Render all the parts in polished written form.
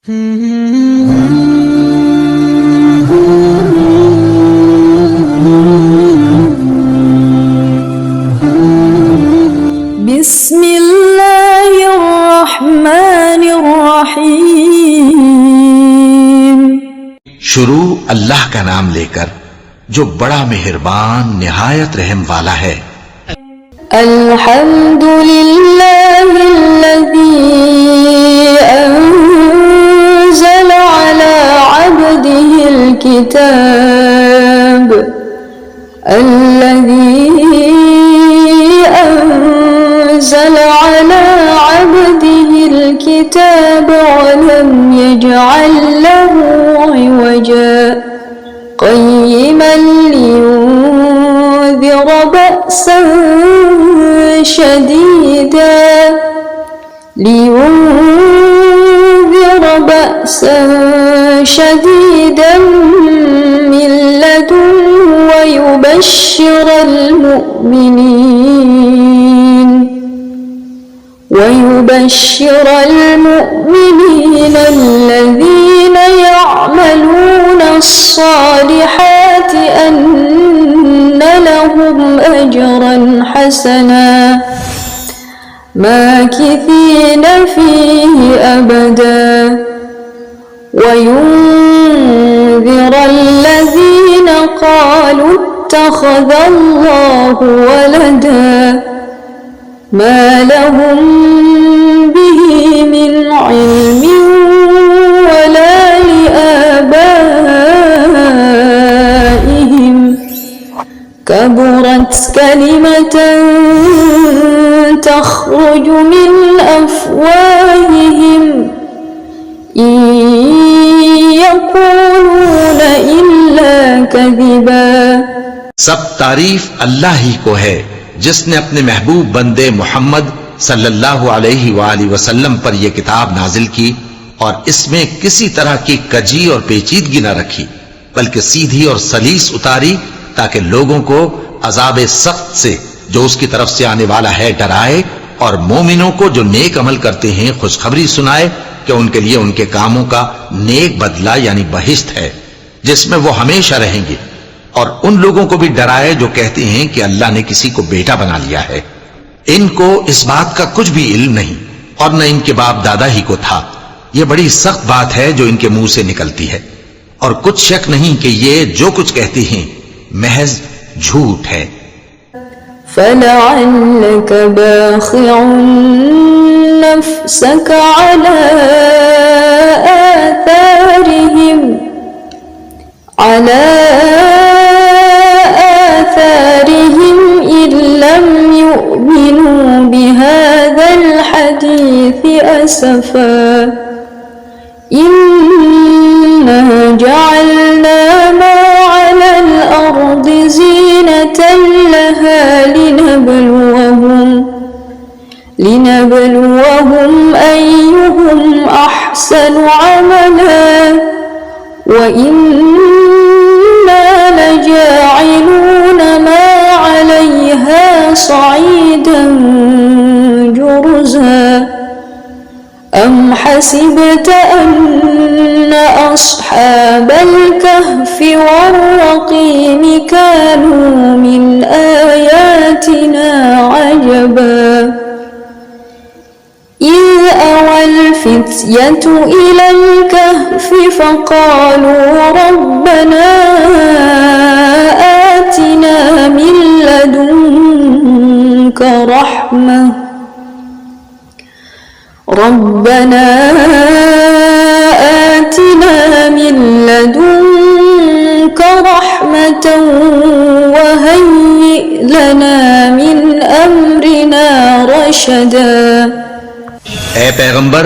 बिस्मिल्लाहिर्रहमानिर्रहीम। शुरू अल्लाह का नाम लेकर जो बड़ा मेहरबान निहायत रहम वाला है। अल्हम्दुलिल्लाहिल्लज़ी अंज़ल अला अब्दिहिल किताब أنزل على عبده الكتاب ولم يجعل له عوجا قيما لينذر بأسا شديدا من لدنه ويبشر المؤمنين الذين يعملون الصالحات أن لهم أجرا حسنا ماكثين فيه أبدا وينذر الذين قالوا اتخذ الله ولدا ما لهم به من علم ولا لآبائهم كبرت كلمة تخرج من أفواههم إن يقولون إلا كذبا। सब तारीफ अल्लाह ही को है जिसने अपने महबूब बंदे मोहम्मद सल्लल्लाहु अलैहि वसल्लम पर यह किताब नाजिल की और इसमें किसी तरह की कजी और पेचीदगी न रखी, बल्कि सीधी और सलीस उतारी ताकि लोगों को अजाब सख्त से जो उसकी तरफ से आने वाला है डराए और मोमिनों को जो नेक अमल करते हैं खुशखबरी सुनाए कि उनके लिए उनके कामों का नेक बदला यानी बहिश्त है जिसमें वो हमेशा रहेंगे, और उन लोगों को भी डराए जो कहते हैं कि अल्लाह ने किसी को बेटा बना लिया है। इनको इस बात का कुछ भी इल्म नहीं और न इनके बाप दादा ही को था। यह बड़ी सख्त बात है जो इनके मुंह से निकलती है और कुछ शक नहीं कि ये जो कुछ कहते हैं महज झूठ है। فلعلك باخع نفسك على آثارهم إن لم يؤمنوا بهذا الحديث أسفا إنا جعلنا ما على الأرض زينة لها لنبلوهم أيهم أحسن عملا وإنا لجاعلون ما عليها صعيدا جرزا أم حسبت أن أصحاب الكهف والرقيم كانوا من آياتنا عجبا إذ أوى الفتية إلى الكهف فقالوا ربنا آتنا من لدنك رحمة وهيئ لنا من أمرنا رشدا। ए पैगंबर,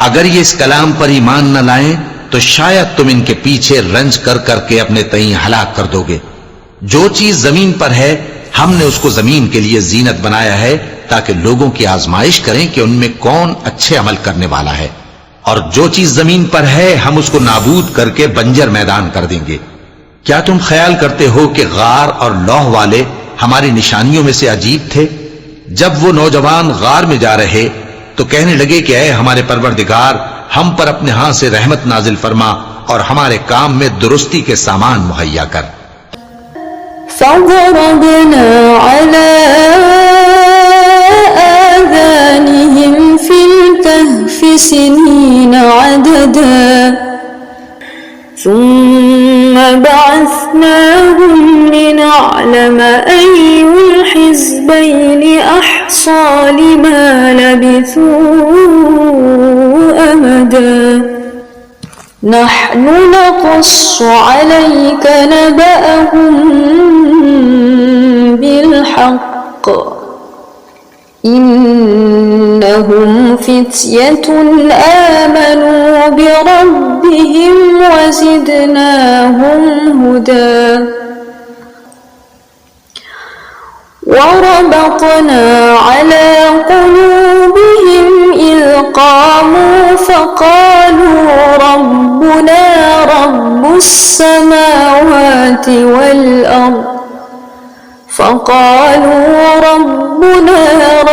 अगर ये इस कलाम पर ईमान न लाएं तो शायद तुम इनके पीछे रंज कर करके अपने तईं हलाक कर दोगे। जो चीज जमीन पर है हमने उसको जमीन के लिए जीनत बनाया है ताकि लोगों की आजमाइश करें कि उनमें कौन अच्छे अमल करने वाला है, और जो चीज जमीन पर है हम उसको नाबूद करके बंजर मैदान कर देंगे। क्या तुम ख्याल करते हो कि गार और लौह वाले हमारी निशानियों में से अजीब थे? जब वो नौजवान गार में जा रहे तो कहने लगे कि ऐ हमारे परवरदिगार, हम पर अपने हाथ से रहमत नाजिल फरमा और हमारे काम में दुरुस्ती के सामान मुहैया कर। فضربنا على آذانهم في الكهف سنين عددا ثم بعثناهم لنعلم أي الحزبين أحصى لما لبثوا أمدا نحن نقص عليك نبأهم بالحق إنهم فتية آمنوا بربهم وزدناهم هدى وربطنا على قلوبهم إذ قاموا فقالوا ربنا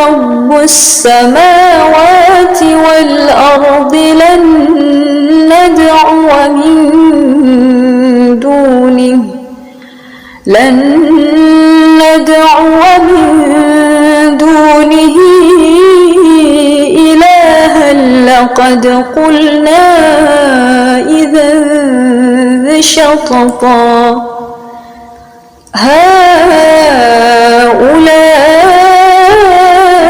رب السماوات والأرض لن ندعو من دونه إلها لقد قلنا إذا شططا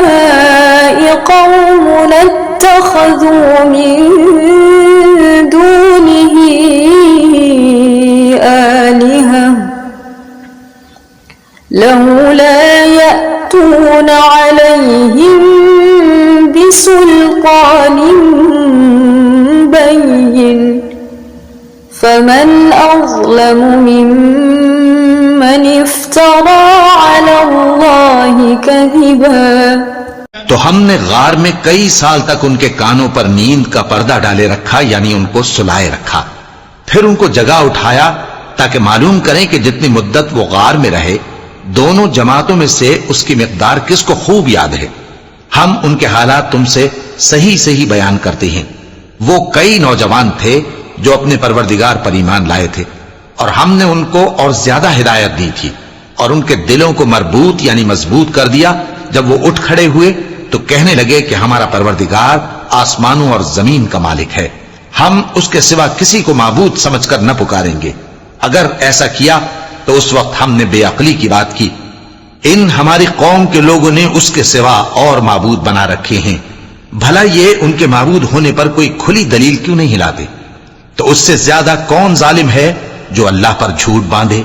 هؤلاء قومنا اتخذوا من دونه آلهة لولا يأتون عليهم بسلطان بين فمن أظلم ممن افترى على الله كذبا। तो हमने गार में कई साल तक उनके कानों पर नींद का पर्दा डाले रखा, यानी उनको सुलाए रखा। फिर उनको जगा उठाया ताकि मालूम करें कि जितनी मुद्दत वो गार में रहे दोनों जमातों में से उसकी मिकदार किसको खूब याद है। हम उनके हालात तुमसे सही सही बयान करते हैं। वो कई नौजवान थे जो अपने परवरदिगार पर ईमान लाए थे और हमने उनको और ज्यादा हिदायत दी थी और उनके दिलों को मरबूत यानी मजबूत कर दिया। जब वो उठ खड़े हुए तो कहने लगे कि हमारा परवरदिगार आसमानों और जमीन का मालिक है, हम उसके सिवा किसी को माबूद समझकर न पुकारेंगे। अगर ऐसा किया तो उस वक्त हमने बेअक्ली की बात की। इन हमारी कौम के लोगों ने उसके सिवा और माबूद बना रखे हैं, भला ये उनके माबूद होने पर कोई खुली दलील क्यों नहीं लाते। तो उससे ज्यादा कौन जालिम है जो अल्लाह पर झूठ बांधे।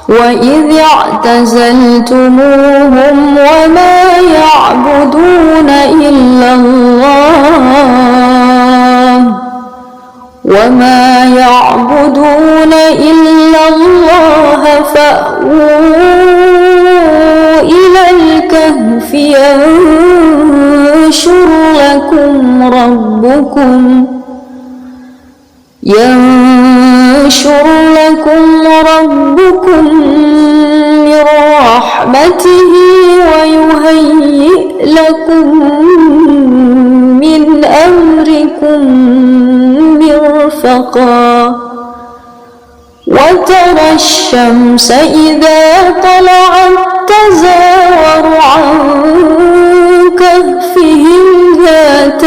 وَإِذْ اعْتَزَلْتُمُوهُمْ وَمَا يَعْبُدُونَ إِلَّا اللَّهَ فَأْوُوا إِلَى الْكَهْفِ يَنشُرْ لَكُمْ رَبُّكُمْ من رحمته ويهيئ لكم من أمركم مرفقا وترى الشمس إذا طلعت تزاور عن كهفهم ذات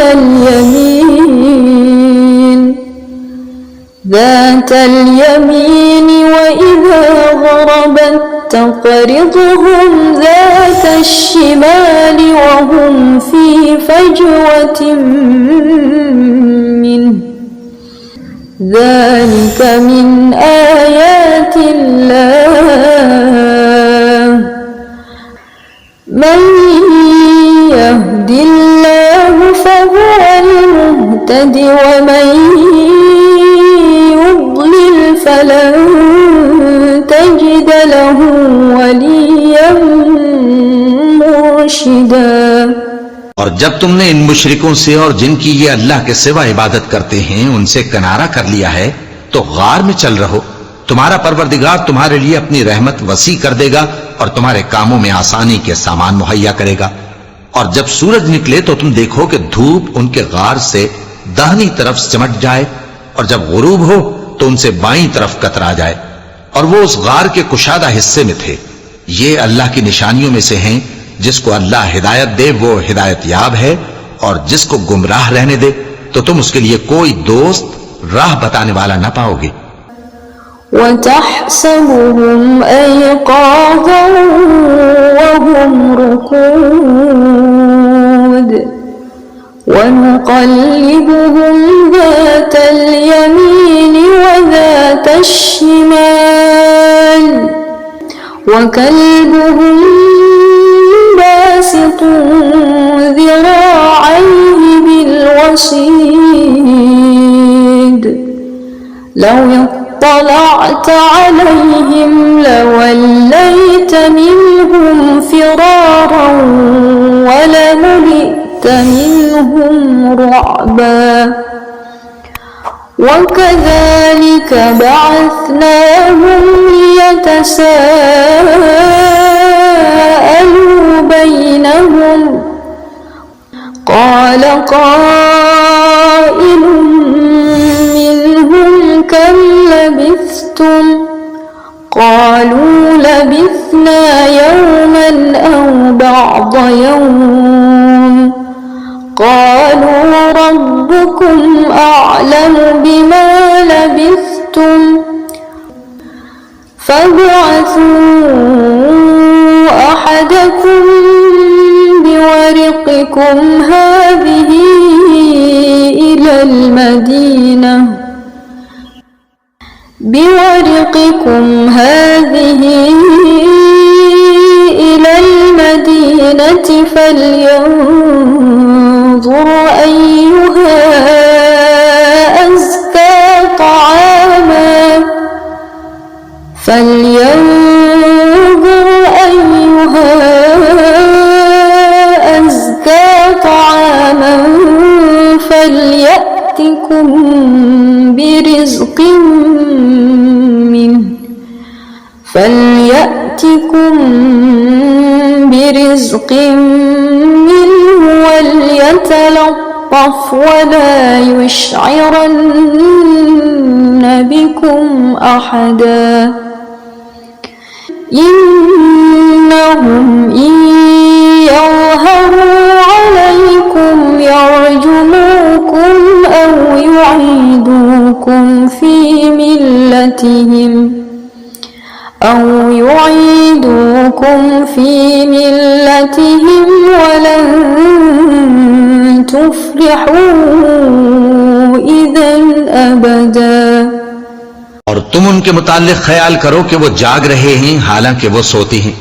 اليمين وإذا غربت تقرضهم ذات الشمال وهم في فجوة منه ذلك من آيات الله من يهد الله فهو المهتد ومن يضلل فلن تجد له وليا مرشدا। और जब तुमने इन मुशरिकों से और जिनकी ये अल्लाह के सिवा इबादत करते हैं उनसे किनारा कर लिया है तो गार में चल रहो, तुम्हारा परवरदिगार तुम्हारे लिए अपनी रहमत वसी कर देगा और तुम्हारे कामों में आसानी के सामान मुहैया करेगा। और जब सूरज निकले तो तुम देखो कि धूप उनके गार से दाहिनी तरफ सिमट जाए, और जब गुरूब हो तो उनसे बाईं तरफ कतरा जाए, और वो उस गार के कुशादा हिस्से में थे। ये अल्लाह की निशानियों में से हैं। जिसको अल्लाह हिदायत दे वो हिदायत याब है, और जिसको गुमराह रहने दे तो तुम उसके लिए कोई दोस्त राह बताने वाला न पाओगे। وتحسبهم أيقاظا وهم رقود ونقلبهم ذات اليمين وذات الشمال وكلبهم باسط ذراعيه بالوصيد لو اطلعت عليهم لوليت منهم فرارا ولملئت منهم رعبا وكذلك بعثناهم ليتساءلوا بينهم قال قائل منهم كم لبثتم قالوا لبثنا يوما أو بعض يوم قالوا ربكم أعلم بما لبثتم فابعثوا أحدكم بورقكم هذه إلى المدينة فلينظر أيها أزكى طعاما فليأتكم برزق منه وليتلطف ولا يشعرن بكم أحدا إنهم إن يظهروا عليكم يرجموكم أو يعيدوكم في ملتهم ولن تفلحوا إذا أبدا। और तुम उनके मुताल्लिक ख्याल करो कि वो जाग रहे हैं हालांकि वो सोते हैं,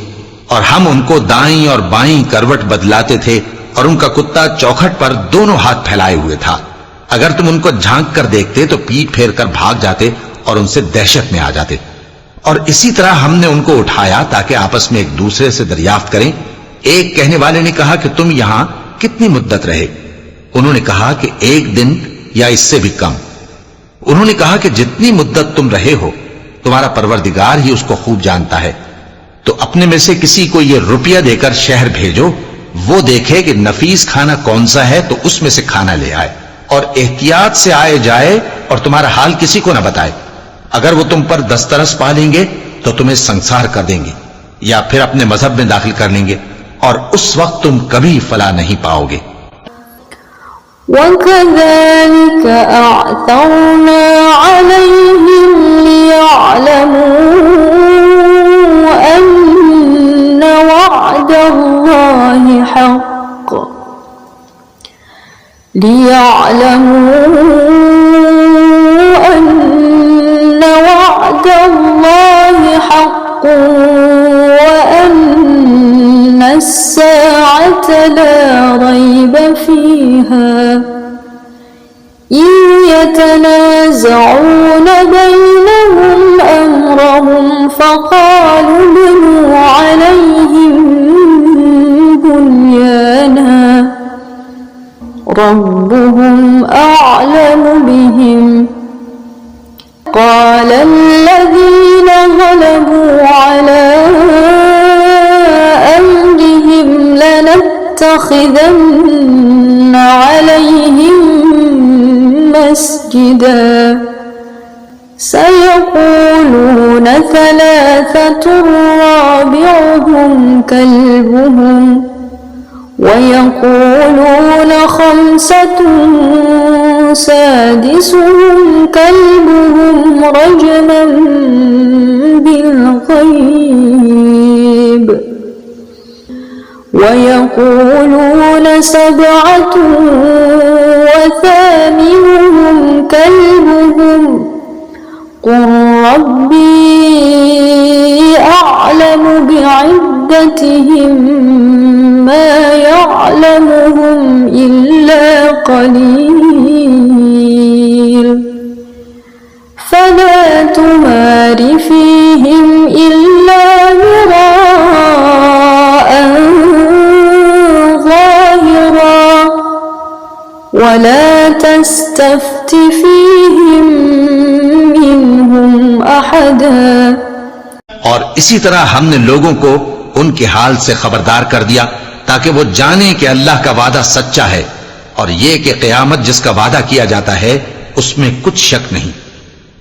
और हम उनको दाईं और बाईं करवट बदलाते थे, और उनका कुत्ता चौखट पर दोनों हाथ फैलाए हुए था। अगर तुम उनको झांक कर देखते तो पीठ फेर कर भाग जाते और उनसे दहशत में आ जाते। और इसी तरह हमने उनको उठाया ताकि आपस में एक दूसरे से दरियाफ्त करें। एक कहने वाले ने कहा कि तुम यहां कितनी मुद्दत रहे? उन्होंने कहा कि एक दिन या इससे भी कम। उन्होंने कहा कि जितनी मुद्दत तुम रहे हो तुम्हारा परवरदिगार ही उसको खूब जानता है। तो अपने में से किसी को यह रुपया देकर शहर भेजो, वो देखे कि नफीस खाना कौन सा है तो उसमें से खाना ले आए, और एहतियात से आए जाए और तुम्हारा हाल किसी को न बताए। अगर वो तुम पर दस्तरस पा लेंगे तो तुम्हें संसार कर देंगे या फिर अपने मजहब में दाखिल कर लेंगे, और उस वक्त तुम कभी फला नहीं पाओगे। وكذلك أعثرنا عليهم ليعلموا أن وعد الله حق وأن الساعة لا ريب فيها إذ يتنازعون بينهم أمرهم فقالوا ابنوا عليهم بنيانا ربهم أعلم بهم قال الذين غلبوا على أمرهم لنتبعن لنتخذن عليهم مسجدا سيقولون ثلاثة رابعهم كلبهم ويقولون خمسة سادسهم كلبهم رجما بالغيب ويقولون سبعة وثامنهم كلبهم قل ربي أعلم بعدتهم ما يعلمهم إلا قليل فلا تمار فيهم إلا مراء ظاهرا ولا تستفت فيهم منهم أحدا। और इसी तरह हमने लोगों को उनके हाल से खबरदार कर दिया ताकि वो जाने कि अल्लाह का वादा सच्चा है और ये कि क़यामत जिसका वादा किया जाता है उसमें कुछ शक नहीं।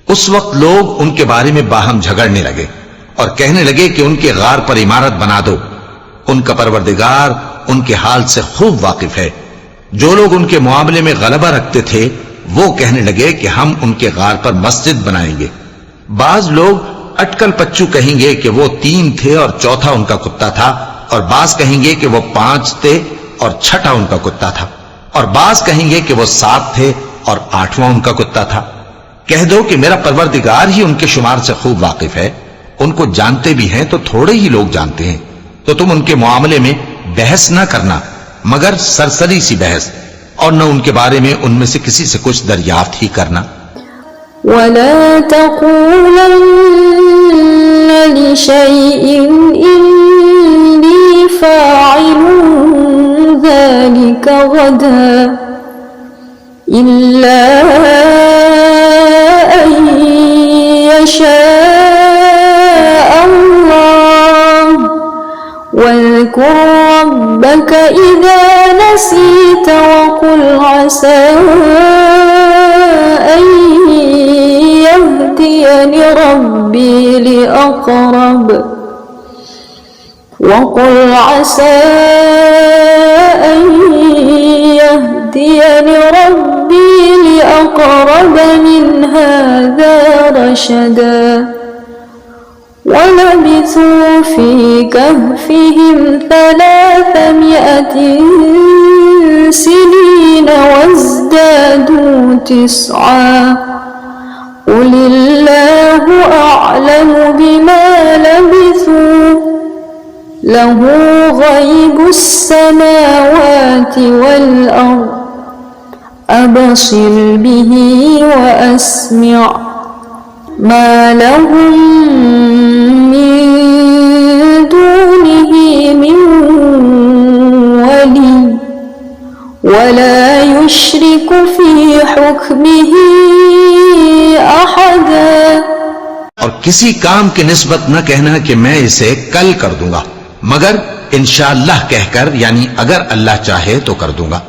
उस वक्त लोग उनके बारे में बाहम झगड़ने लगे और कहने लगे कि उनके गार पर इमारत बना दो। उनका परवरदिगार उनके हाल से खूब वाकिफ है। जो लोग उनके मामले में गलबा रखते थे वो कहने लगे कि हम उनके गार पर मस्जिद बनाएंगे। बाज लोग अटकल पच्चू कहेंगे कि वो 3 थे और चौथा उनका कुत्ता था, और बाज कहेंगे कि वो 5 थे और छठा उनका कुत्ता था, और बाज कहेंगे कि वो 7 थे और 8वां उनका कुत्ता था। कह दो कि मेरा परवरदिगार ही उनके शुमार से खूब वाकिफ है। उनको जानते भी हैं तो थोड़े ही लोग जानते हैं। तो तुम उनके मामले में बहस ना करना मगर सरसरी सी बहस, और न उनके बारे में उनमें से किसी से कुछ दरियाफ्त ही करना। वला तक़ूलन्न लिशैइन इन्नी फ़ाइलुन ज़ालिका गदा इल्ला अन यशाअ अल्लाह वज़्कुर रब्बक इज़ा नसीत वक़ुल असा अन यहदियनि रब्बी लिअक़रब वक़ुल असा अन यहदियनि रब्बी लिअक़रब मिन हाज़ा रशदा वलबिथू फी कहफिहिम 300 सिनीन वज़्दादू 9 क़ुलिल्लाहु अअलमु बिमा लबिथू लहू ग़ैबुस समावाति वल अर्ज़ अबसिर बिही व अस्मिअ मा लहुम मिन दूनिही मिन वली वला युश्रिकु फी हुक्मिही अहदा। और किसी काम की निस्बत न कहना कि मैं इसे कल कर दूंगा, मगर इंशाअल्लाह कहकर, यानी अगर अल्लाह चाहे तो कर दूंगा।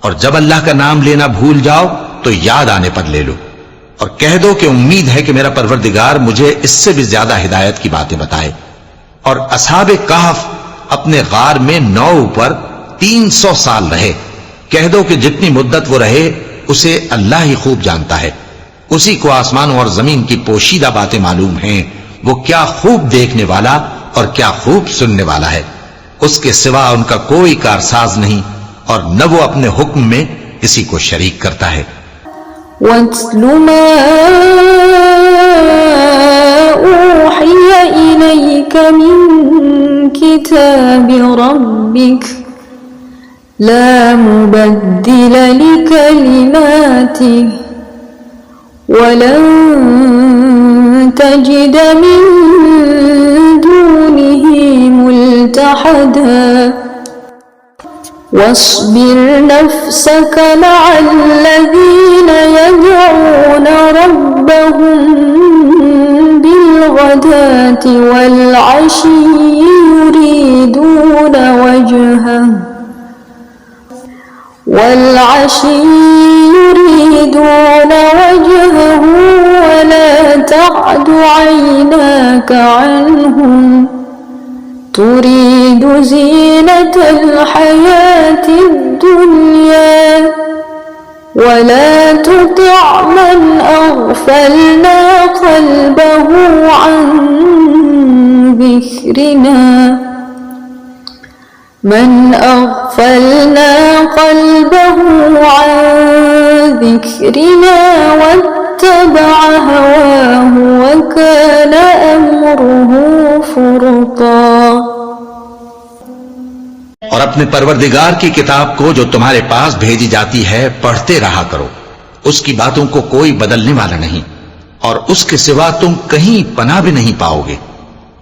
और जब अल्लाह का नाम लेना भूल जाओ तो याद आने पर ले लो, और कह दो कि उम्मीद है कि मेरा परवरदिगार मुझे इससे भी ज्यादा हिदायत की बातें बताए। और असहाबे कहफ अपने गार में 9 ऊपर 300 साल रहे। कह दो कि जितनी मुद्दत वो रहे उसे अल्लाह ही खूब जानता है। उसी को आसमानों और जमीन की पोशीदा बातें मालूम हैं। वो क्या खूब देखने वाला और क्या खूब सुनने वाला है। उसके सिवा उनका कोई कारसाज नहीं और न वो अपने हुक्म में किसी को शरीक करता है। वत्लु मा ऊहिय इलैक मिन किताबि रब्बिक ला मुबद्दिल लिकलिमातिहि वलन तजिद मिन दूनिही मुल्तहदा वस्बिर नफ्सक मअल्लज़ीन यदऊन रब्बहुम बिलगदाति वल अशी युरीदून वजहह والعشي يريدون وجهه ولا تعد عيناك عنهم تريد زينة الحياة الدنيا ولا تطع من أغفلنا قلبه عن ذكرنا واتبع هواه وكان أمره فرطا। और अपने परवरदिगार की किताब को जो तुम्हारे पास भेजी जाती है पढ़ते रहा करो, उसकी बातों को कोई बदलने वाला नहीं और उसके सिवा तुम कहीं पनाह भी नहीं पाओगे।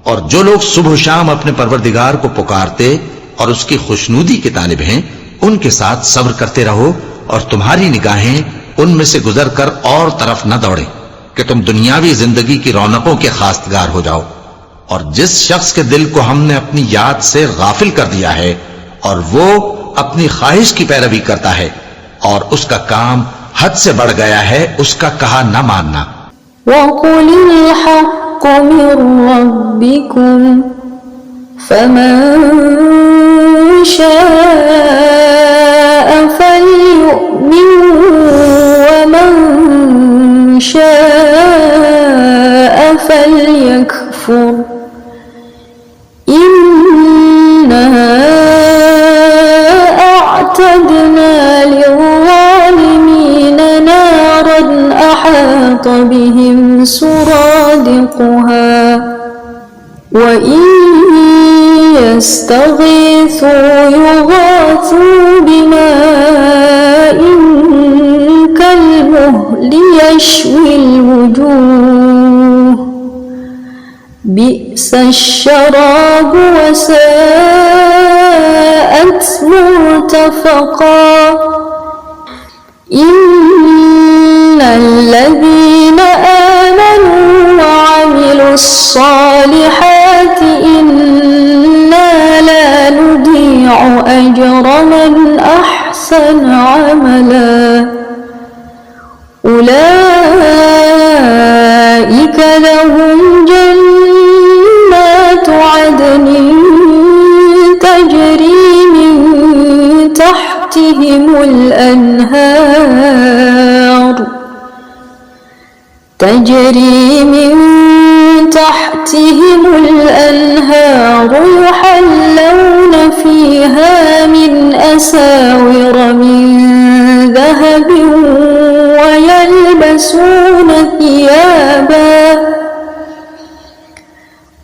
और जो लोग सुबह शाम अपने परवरदिगार को पुकारते और उसकी खुशनूदी के तालिब हैं, उनके साथ सब्र करते रहो और तुम्हारी निगाहें उनमें से गुजर कर और तरफ न दौड़े कि तुम दुनियावी जिंदगी की रौनकों के खास्तगार हो जाओ। और जिस शख्स के दिल को हमने अपनी याद से गाफिल कर दिया है और वो अपनी ख्वाहिश की पैरवी करता है और उसका काम हद से बढ़ गया है, उसका कहा न मानना। वक़ुलिल हक़्क़ु मिर रब्बिकुम फमन शाअ फल्यु'मिन वमन शाअ फल्यकफुर इन्ना अअतदना लिज़्ज़ालिमीन नारन अहात बिहिम सुरादिक़ुहा वइन यस्तगीथू युगाथू बिमाइन कल्मुहलि यश्विल वुजूह बि'सश्शराब वसाअत मुर्तफक़ा इन्नल्लज़ीन आमनू वअमिलुस्सालिहाति इन्ना ला नुदीअु अजर मन अहसन अमला उलाइक लहुम जन्नातु अदनिन तजरी मिन तहतिहिमुल أنهار يحلون فيها من أساور من ذهب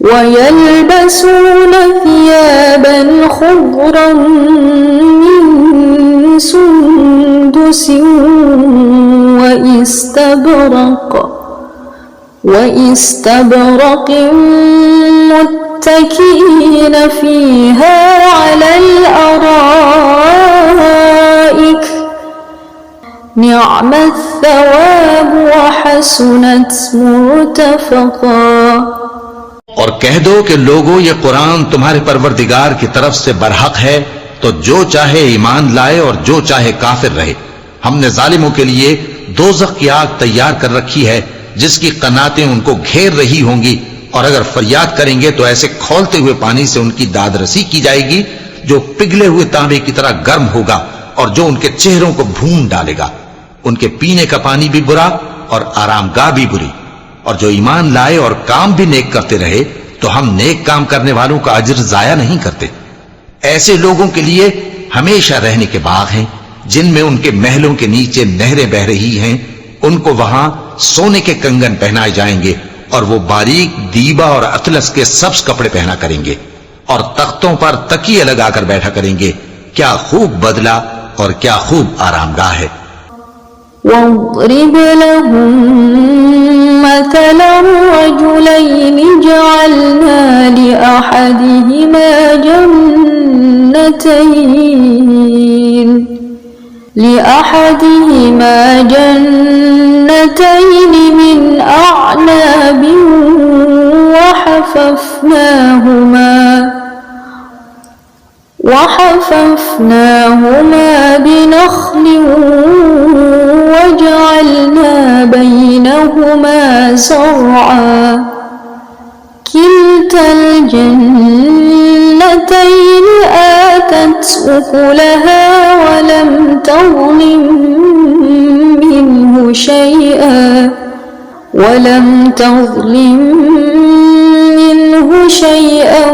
ويلبسون ثيابا خضرا من سندس وإستبرق متكئين فيها على الأرائك نعم الثواب وحسنت مرتفقا। और कह दो कि लोगों, ये कुरान तुम्हारे परवरदिगार की तरफ से बरहक है, तो जो चाहे ईमान लाए और जो चाहे काफिर रहे। हमने जालिमों के लिए दोज़ख की आग तैयार कर रखी है जिसकी कनातें उनको घेर रही होंगी, और अगर फरियाद करेंगे तो ऐसे खौलते हुए पानी से उनकी दादरसी की जाएगी जो पिघले हुए तांबे की तरह गर्म होगा और जो उनके चेहरों को भून डालेगा। उनके पीने का पानी भी बुरा और आरामगाह भी बुरी। और जो ईमान लाए और काम भी नेक करते रहे तो हम नेक काम करने वालों का अज्र जाया नहीं करते। ऐसे लोगों के लिए हमेशा रहने के बाग हैं जिनमें उनके महलों के नीचे नहरें बह रही हैं। उनको वहां सोने के कंगन पहनाए जाएंगे और वो बारीक दीबा और अतलस के सब्ज कपड़े पहना करेंगे और तख्तों पर तकिए लगाकर बैठा करेंगे। क्या खूब बदला और क्या खूब आरामगाह है। واضرب لهم مثلا رجلين جعلنا لأحدهما جنتين من أعناب وحففناهما بنخل وجعلنا بينهما زرعا كلتا الجنتين آتت أكلها ولم تظلم منه شيئا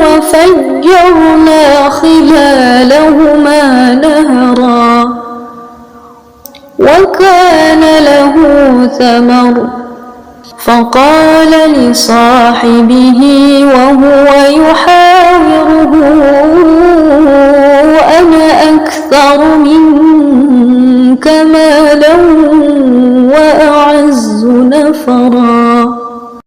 وفجرنا خلالهما نهرا وكان له ثمر فقال لصاحبه وهو يحاوره أنا أكثر منك مالا وأعز نفرا।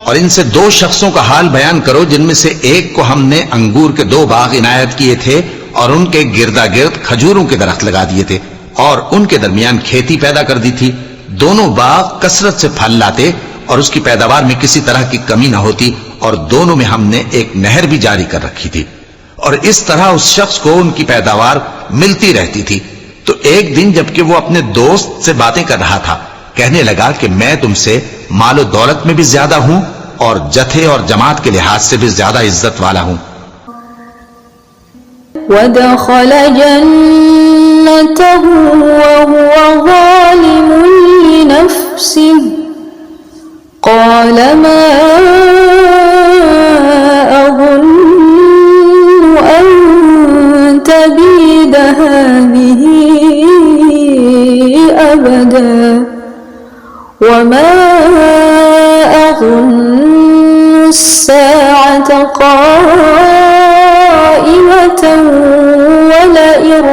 और इनसे दो शख्सों का हाल बयान करो जिनमें से एक को हमने अंगूर के 2 बाग इनायत किए थे और उनके गिरदा गिर्द खजूरों के दरख्त लगा दिए थे और उनके दरमियान खेती पैदा कर दी थी। दोनों बाग कसरत से फल लाते और उसकी पैदावार में किसी तरह की कमी न होती और दोनों में हमने एक नहर भी जारी कर रखी थी और इस तरह उस शख्स को उनकी पैदावार मिलती रहती थी। तो एक दिन जबकि वो अपने दोस्त से बातें कर रहा था, कहने लगा कि मैं तुमसे मालो दौलत में भी ज्यादा हूं और जथे और जमात के लिहाज से भी ज्यादा इज्जत वाला हूं। वदखल जन्नतहु वहुव ज़ालिमुन लिनफ्सिहि क़ाल मा अज़ुन्नु अन तबीद हाज़िही अबदा वमा अज़ुन्नु अस्साअत क़ाइमतन वलئن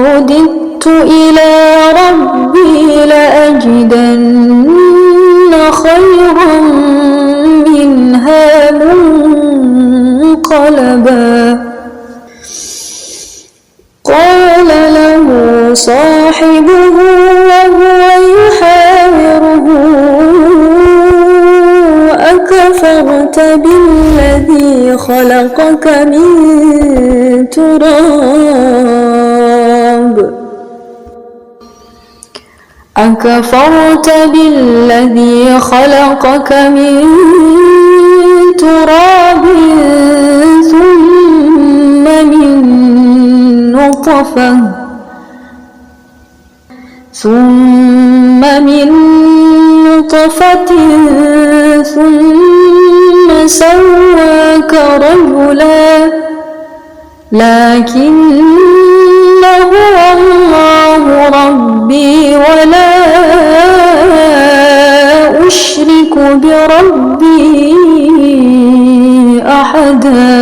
رددت إلى ربي لأجدن خيرا منها منقلبا قال له صاحبه وهو يحاوره أكفرت بالذي خلقك من تراب ثم من نطفة ثم سواك رجلا لكن هو الله ربي ولا أشرك بربي أحدا।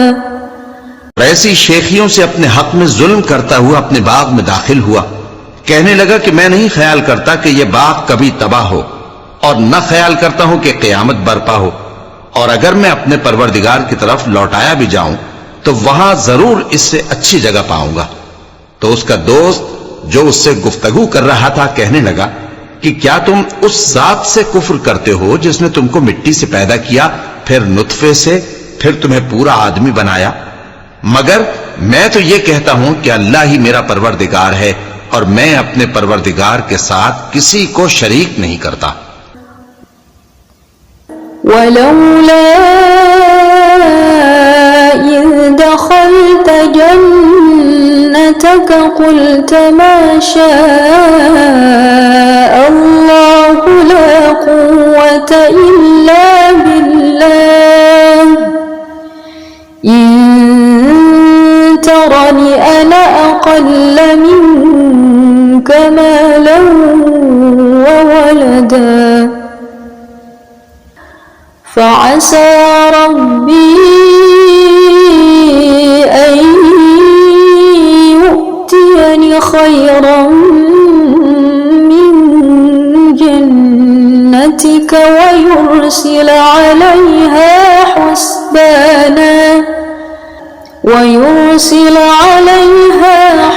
ऐसी शेखियों से अपने हक में जुल्म करता हुआ अपने बाग में दाखिल हुआ, कहने लगा कि मैं नहीं ख्याल करता कि यह बाग कभी तबाह हो और न ख्याल करता हूं कि क़यामत बरपा हो, और अगर मैं अपने परवरदिगार की तरफ लौटाया भी जाऊं तो वहां जरूर इससे अच्छी जगह पाऊंगा। तो उसका दोस्त जो उससे गुफ्तगू कर रहा था कहने लगा कि क्या तुम उस जात से कुफ्र करते हो जिसने तुमको मिट्टी से पैदा किया, फिर नुतफे से, फिर तुम्हें पूरा आदमी बनाया? मगर मैं तो ये कहता हूं कि अल्लाह ही मेरा परवरदिगार है और मैं अपने परवरदिगार के साथ किसी को शरीक नहीं करता। वलौला इज़ दखलत जन्नतक क़ुल्त मा शाअ अल्लाहु ला क़ुव्वत इल्ला बिल्लाह इन तरनी अना अक़ल्ल मिन्क मालन व वलदा فعسى ربي أن يؤتيني خيرا من جنتك ويرسل عليها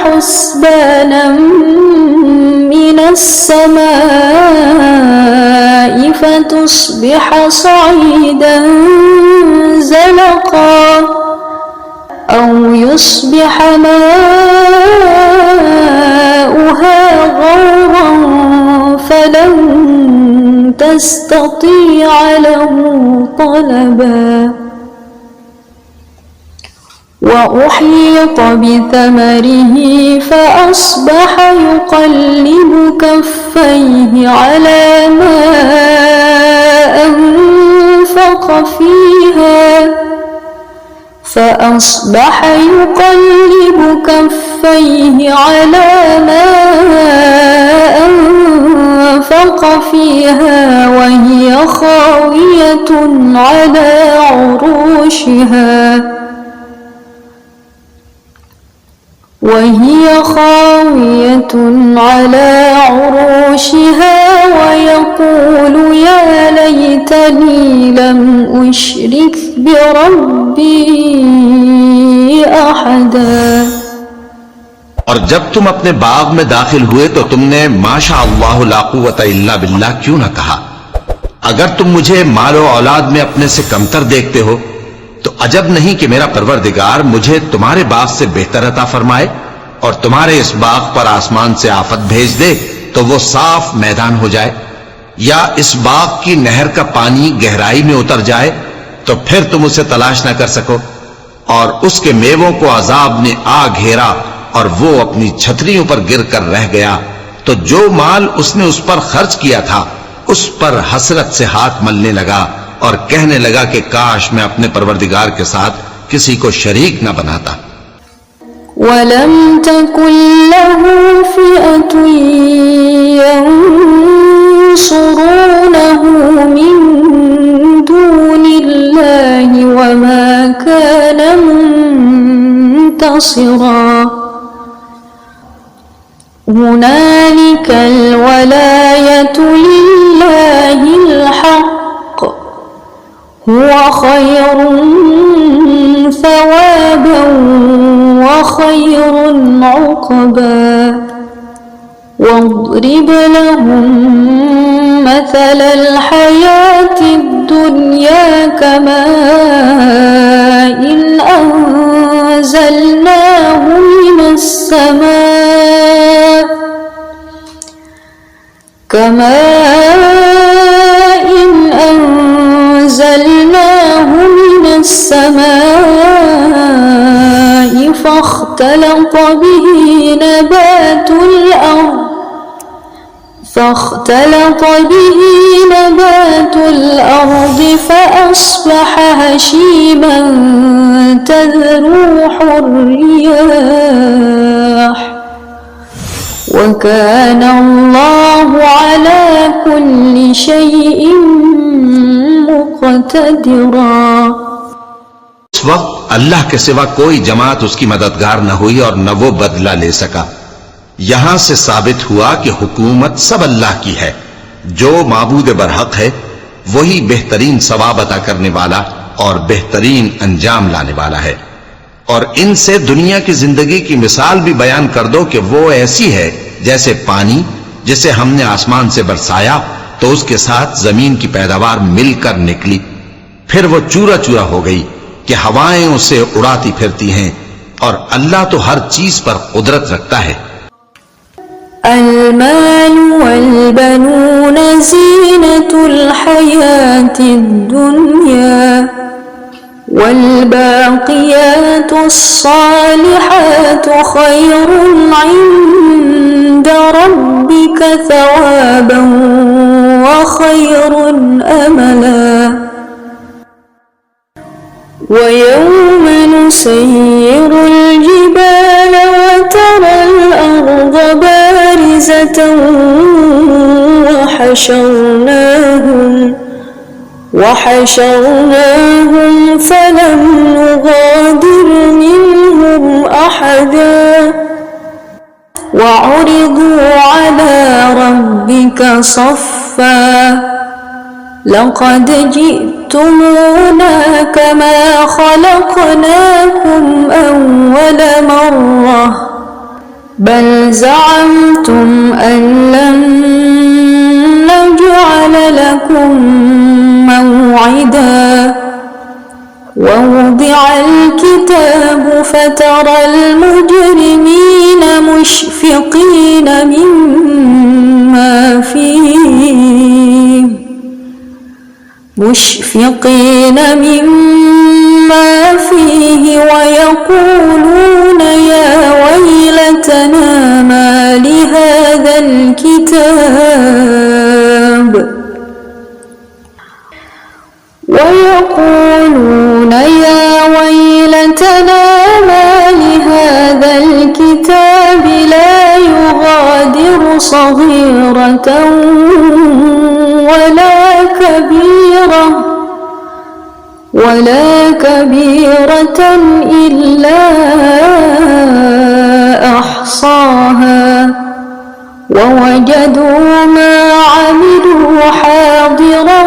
حسبانا من السماء فتصبح صعيدا زلقا أو يصبح ماؤها غورا فلن تستطيع له طلبا وأحيط بثمره فأصبح يقلب كفيه على ما أنفق فيها وهي خاوية على عروشها ويقول يا ليتني لم أشرك بربي أحدا। और जब तुम अपने बाग में दाखिल हुए तो तुमने माशा अल्लाह ला कुव्वता इल्ला बिल्लाह क्यों ना कहा? अगर तुम मुझे मालो औलाद में अपने से कमतर देखते हो तो अजब नहीं कि मेरा परवरदिगार मुझे तुम्हारे बाग से बेहतर अता फरमाए और तुम्हारे इस बाग पर आसमान से आफत भेज दे तो वो साफ मैदान हो जाए, या इस बाग की नहर का पानी गहराई में उतर जाए तो फिर तुम उसे तलाश न कर सको और उसके मेवों को अजाब ने आ घेरा और वो अपनी छतरियों पर गिर कर रह गया, तो जो माल उसने उस पर खर्च किया था उस पर हसरत से हाथ मलने लगा और कहने लगा कि काश मैं अपने परवरदिगार के साथ किसी को शरीक न बनाता। वलम तकुन लहु फिअतुन यंसुरूनहु मिन दूनिल्लाहि वमा कान मुंतसिरा हुनालिक अलवलायतु लिल्लाहिल हक़ हुवा खैरुन थवाबन وخير عقبا واضرب لهم مثل الحياة الدنيا كماء أنزلناه من السماء فاختلط به نبات الأرض فأصبح هشيما تذروح الرياح وكان الله على كل شيء मुक़तदिरा। उस वक्त अल्लाह के सिवा कोई जमात उसकी मददगार न हुई और न वो बदला ले सका। यहां से साबित हुआ कि हुकूमत सब अल्लाह की है, जो माबूद बरहक है वही बेहतरीन सवाब अता करने वाला और बेहतरीन अंजाम लाने वाला है। और इनसे दुनिया की जिंदगी की मिसाल भी बयान कर दो कि वो ऐसी है जैसे पानी जिसे हमने आसमान से बरसाया तो उसके साथ जमीन की पैदावार मिलकर निकली, फिर वो चूरा चूरा हो गई कि हवाएं उसे उड़ाती फिरती हैं, और अल्लाह तो हर चीज पर कुदरत रखता है। المال والبنون زينة الحياة الدنيا والباقيات الصالحات خير عند ربك ثوابا وخير أملا ويوم نسير الجبال وترى الأرض بارزة وحشرناهم فلم نغادر منهم أحدا وعرضوا على ربك صفا لقد جئتمونا كما خلقناكم أول مرة بل زعمتم أن لن نجعل لكم موعدا ووضع الكتاب الكتاب فترى المجرمين مشفقين مما فيه ويقولون يا ويلتنا ما لهذا الكتاب لا يغادر صغيرة ولا كبيرة إلا أحصاها ووجدوا ما عملوا حاضرا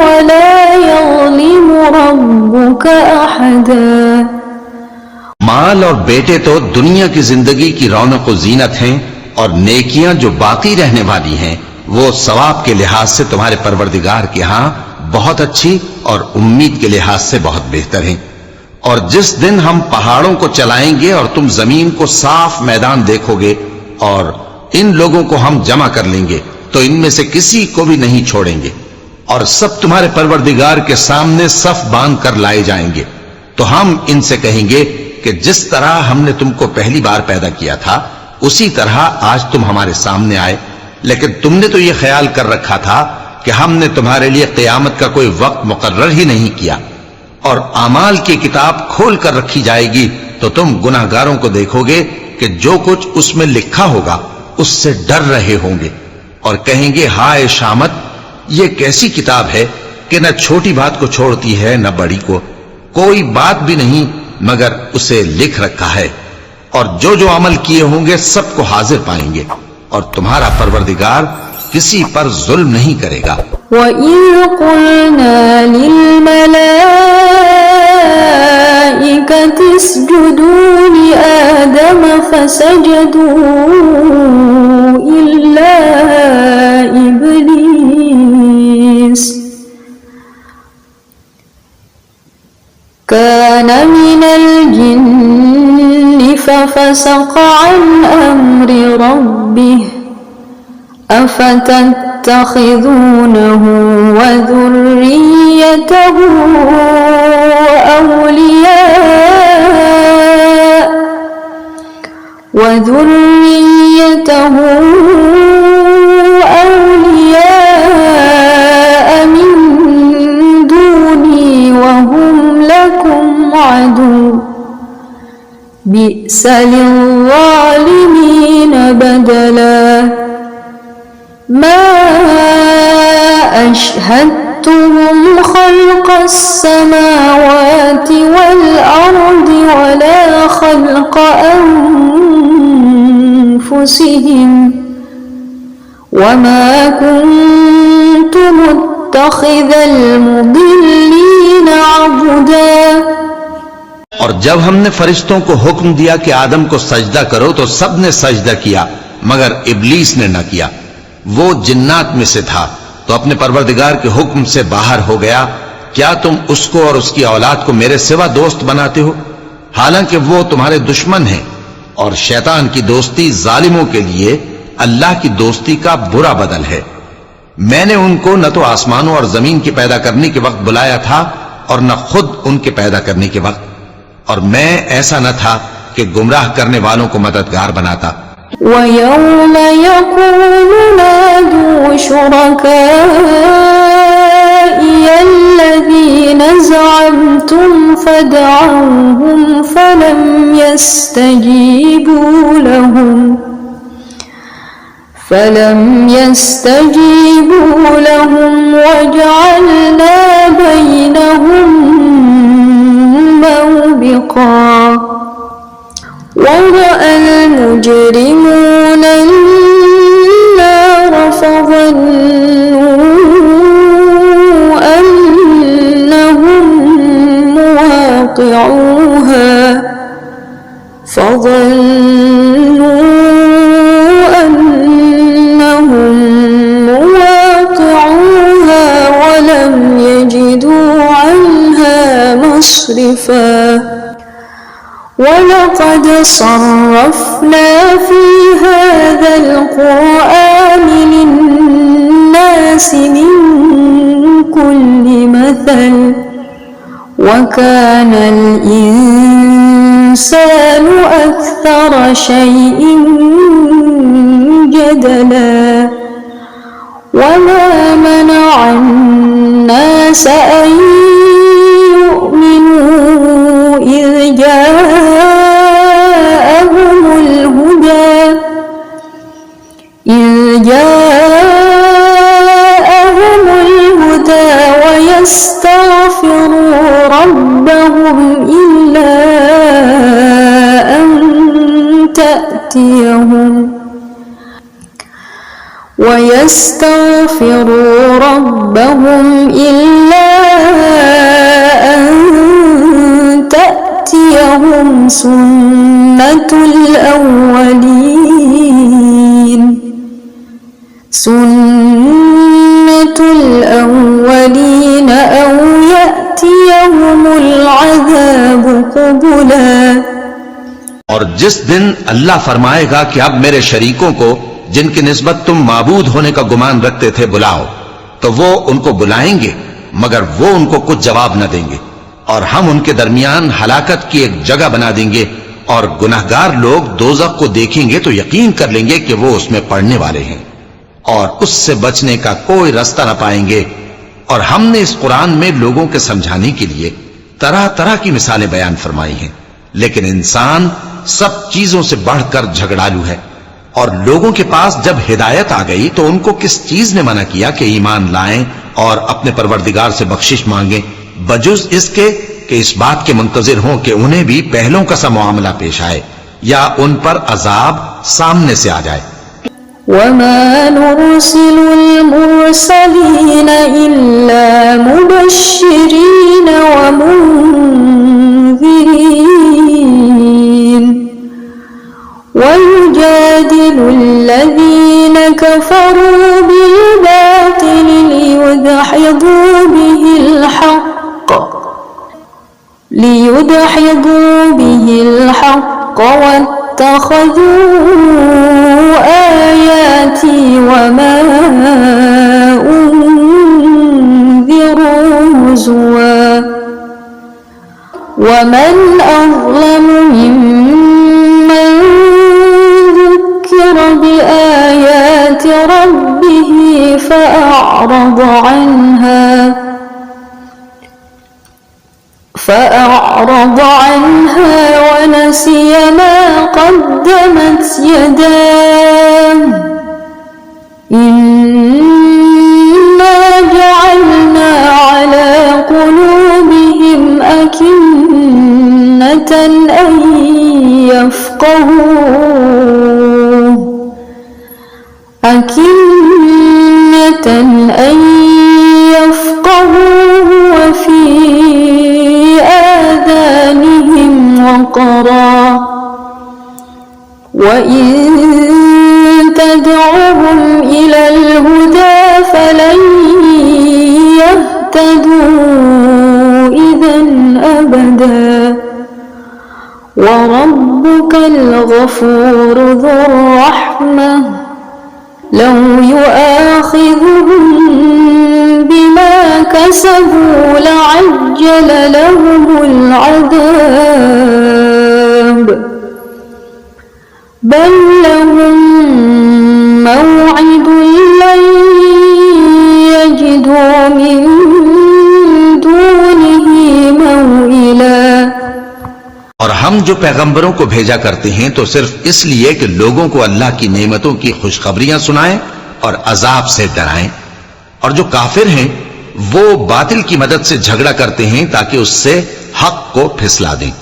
ولا يظلم ربك أحدا। माल और बेटे तो दुनिया की जिंदगी की रौनक और जीनत हैं, और नेकियां जो बाकी रहने वाली हैं वो सवाब के लिहाज से तुम्हारे परवरदिगार के यहाँ बहुत अच्छी और उम्मीद के लिहाज से बहुत बेहतर हैं। और जिस दिन हम पहाड़ों को चलाएंगे और तुम जमीन को साफ मैदान देखोगे और इन लोगों को हम जमा कर लेंगे तो इनमें से किसी को भी नहीं छोड़ेंगे, और सब तुम्हारे परवरदिगार के सामने सफ बांध कर लाए जाएंगे। तो हम इनसे कहेंगे कि जिस तरह हमने तुमको पहली बार पैदा किया था उसी तरह आज तुम हमारे सामने आए, लेकिन तुमने तो यह ख्याल कर रखा था कि हमने तुम्हारे लिए क़यामत का कोई वक्त मुकर्रर ही नहीं किया, और आमाल की किताब खोल कर रखी जाएगी तो तुम गुनाहगारों को देखोगे कि जो कुछ उसमें लिखा होगा उससे डर रहे होंगे और कहेंगे हाय शामत, ये कैसी किताब है कि न छोटी बात को छोड़ती है न बड़ी को, कोई बात भी नहीं मगर उसे लिख रखा है, और जो जो अमल किए होंगे सबको हाजिर पाएंगे, और तुम्हारा परवरदिगार किसी पर जुल्म नहीं करेगा। وَإِذْ قُلْنَا لِلْمَلَائِكَةِ اسْجُدُوا لِآدَمَ فَسَجَدُوا إِلَّا إِبْلِيسَ كَانَ مِنَ الْجِنِّ فَفَسَقَ عَنْ أَمْرِ رَبِّهِ أفتتخذونه وذريته أولياء من دوني وهم لكم عدو بئس للظالمين بدلا ما أشهدتهم خلق السماوات والأرض ولا خلق أنفسهم وما كنت متخذ المضلين عضدا। और जब हमने फरिश्तों को हुक्म दिया कि आदम को सजदा करो तो सबने सजदा किया मगर इब्लीस ने न किया, वो जिन्नात में से था तो अपने परवरदिगार के हुक्म से बाहर हो गया। क्या तुम उसको और उसकी औलाद को मेरे सिवा दोस्त बनाते हो, हालांकि वो तुम्हारे दुश्मन हैं, और शैतान की दोस्ती जालिमों के लिए अल्लाह की दोस्ती का बुरा बदल है। मैंने उनको न तो आसमानों और जमीन के पैदा करने के वक्त बुलाया था और न खुद उनके पैदा करने के वक्त, और मैं ऐसा न था कि गुमराह करने वालों को मददगार बनाता। وَيَوْمَ يَقُولُ نَادُوا شُرَكَائِيَ الَّذِينَ زَعَمْتُمْ فَدَعَوْهُمْ فَلَمْ يَسْتَجِيبُوا لَهُمْ وَجَعَلْنَا بَيْنَهُم مَّوْبِقًا ورأى المجرمون النار فظنوا أنهم مواقعوها ولم يجدوا عنها مصرفا مسرفا ولقد صرفنا في هذا القرآن للناس من كل مثل وكان الإنسان أكثر شيء جدلا وما منع الناس أن يؤمنوا إذ جاءهم الهدى ويستغفروا ربهم إلا أن تأتيهم سنة الأولين أو يأتيهم العذاب قبلا। और जिस दिन अल्लाह फरमाएगा कि अब मेरे शरीकों को जिनकी निस्बत तुम माबूद होने का गुमान रखते थे बुलाओ, तो वो उनको बुलाएंगे मगर वो उनको कुछ जवाब न देंगे और हम उनके दरमियान हलाकत की एक जगह बना देंगे और गुनहगार लोग दोज़ख को देखेंगे तो यकीन कर लेंगे कि वो उसमें पड़ने वाले हैं और उससे बचने का कोई रास्ता न पाएंगे। और हमने इस कुरान में लोगों के समझाने के लिए तरह तरह की मिसालें बयान फरमाई हैं, लेकिन इंसान सब चीजों से बढ़कर झगड़ालू है। और लोगों के पास जब हिदायत आ गई तो उनको किस चीज ने मना किया कि ईमान लाएं और अपने परवरदिगार से बख्शिश मांगें, बजुज इसके कि इस बात के मुंतजिर हों कि उन्हें भी पहलों का सा मामला पेश आए या उन पर अजाब सामने से आ जाए। वमा नुरसिलुल मुरसलीन इल्ला मुबश्शिरीन व मुंज़िरीन वयुजादिलु الذين كفروا بالباطل ليدحضوا به الحق واتخذوا آياتي وما أنذروا هزوا ومن أظلم ممن ذكر بآيات ربه فأعرض عنها ونسي ما قدمت يداه إنا جعلنا على قلوبهم أكنة أن يفقهوه وفي آذانهم وقرا وإن تدعهم إلى الهدى فلن يهتدوا إذا أبدا وربك الغفور ذو الرحمة لو يؤاخذهم بما كسبوا لعجل لهم العذاب بل لهم موعد لن يجدوا من دونه موئلا। और हम जो पैगंबरों को भेजा करते हैं तो सिर्फ इसलिए कि लोगों को अल्लाह की नेमतों की खुशखबरियां सुनाएं और अजाब से डराएं। और जो काफिर हैं वो बातिल की मदद से झगड़ा करते हैं ताकि उससे हक को फिसला दें।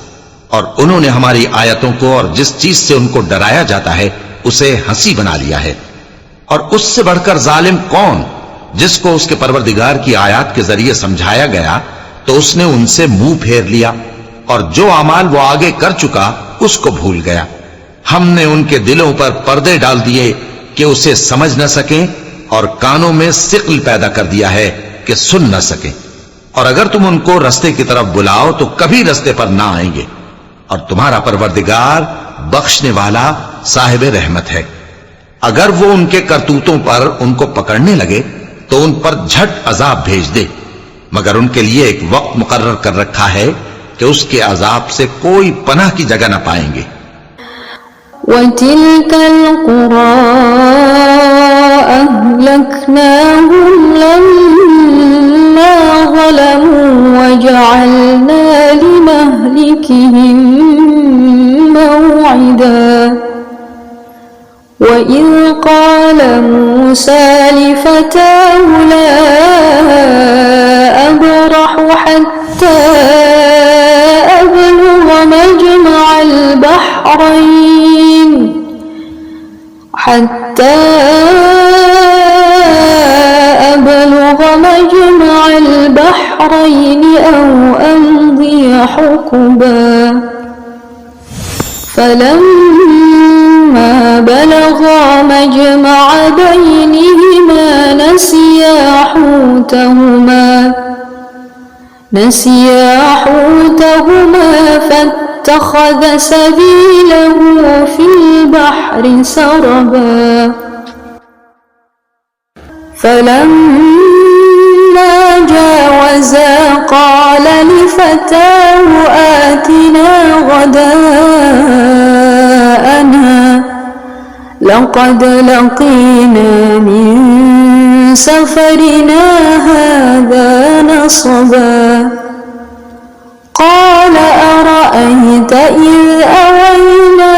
और उन्होंने हमारी आयतों को और जिस चीज से उनको डराया जाता है उसे हंसी बना लिया है। और उससे बढ़कर जालिम कौन, जिसको उसके परवरदिगार की आयत के जरिए समझाया गया तो उसने उनसे मुंह फेर लिया और जो अमाल वो आगे कर चुका उसको भूल गया। हमने उनके दिलों पर पर्दे डाल दिए कि उसे समझ न सकें और कानों में सिक्ल पैदा कर दिया है कि सुन न सकें। और अगर तुम उनको रास्ते की तरफ बुलाओ तो कभी रास्ते पर ना आएंगे, और तुम्हारा परवरदिगार बख्शने वाला साहिब रहमत है। अगर वो उनके करतूतों पर उनको पकड़ने लगे तो उन पर झट अजाब भेज दे, मगर उनके लिए एक वक्त मुकर्रर कर रखा है कि उसके अजाब से कोई पनाह की जगह न पाएंगे। वतिल्कल कुरा अहलकनाहुम लम्मा ज़लमू वजअलना लिमहलिकिहिम मौइदा वइज़ क़ाल मूसा लिफ़ताहु ला अब्रहु हत्ता अब्लुग़ मजमअल बहरैन أو أمضي حقبا فلما بلغا مجمع بينهما نسيا حوتهما فاتخذ سبيله في البحر سربا فلما جاوزا قال لفتاه آتنا غداءنا لقد لقينا من سفرنا هذا نصبا قال أرأيت إذ أوينا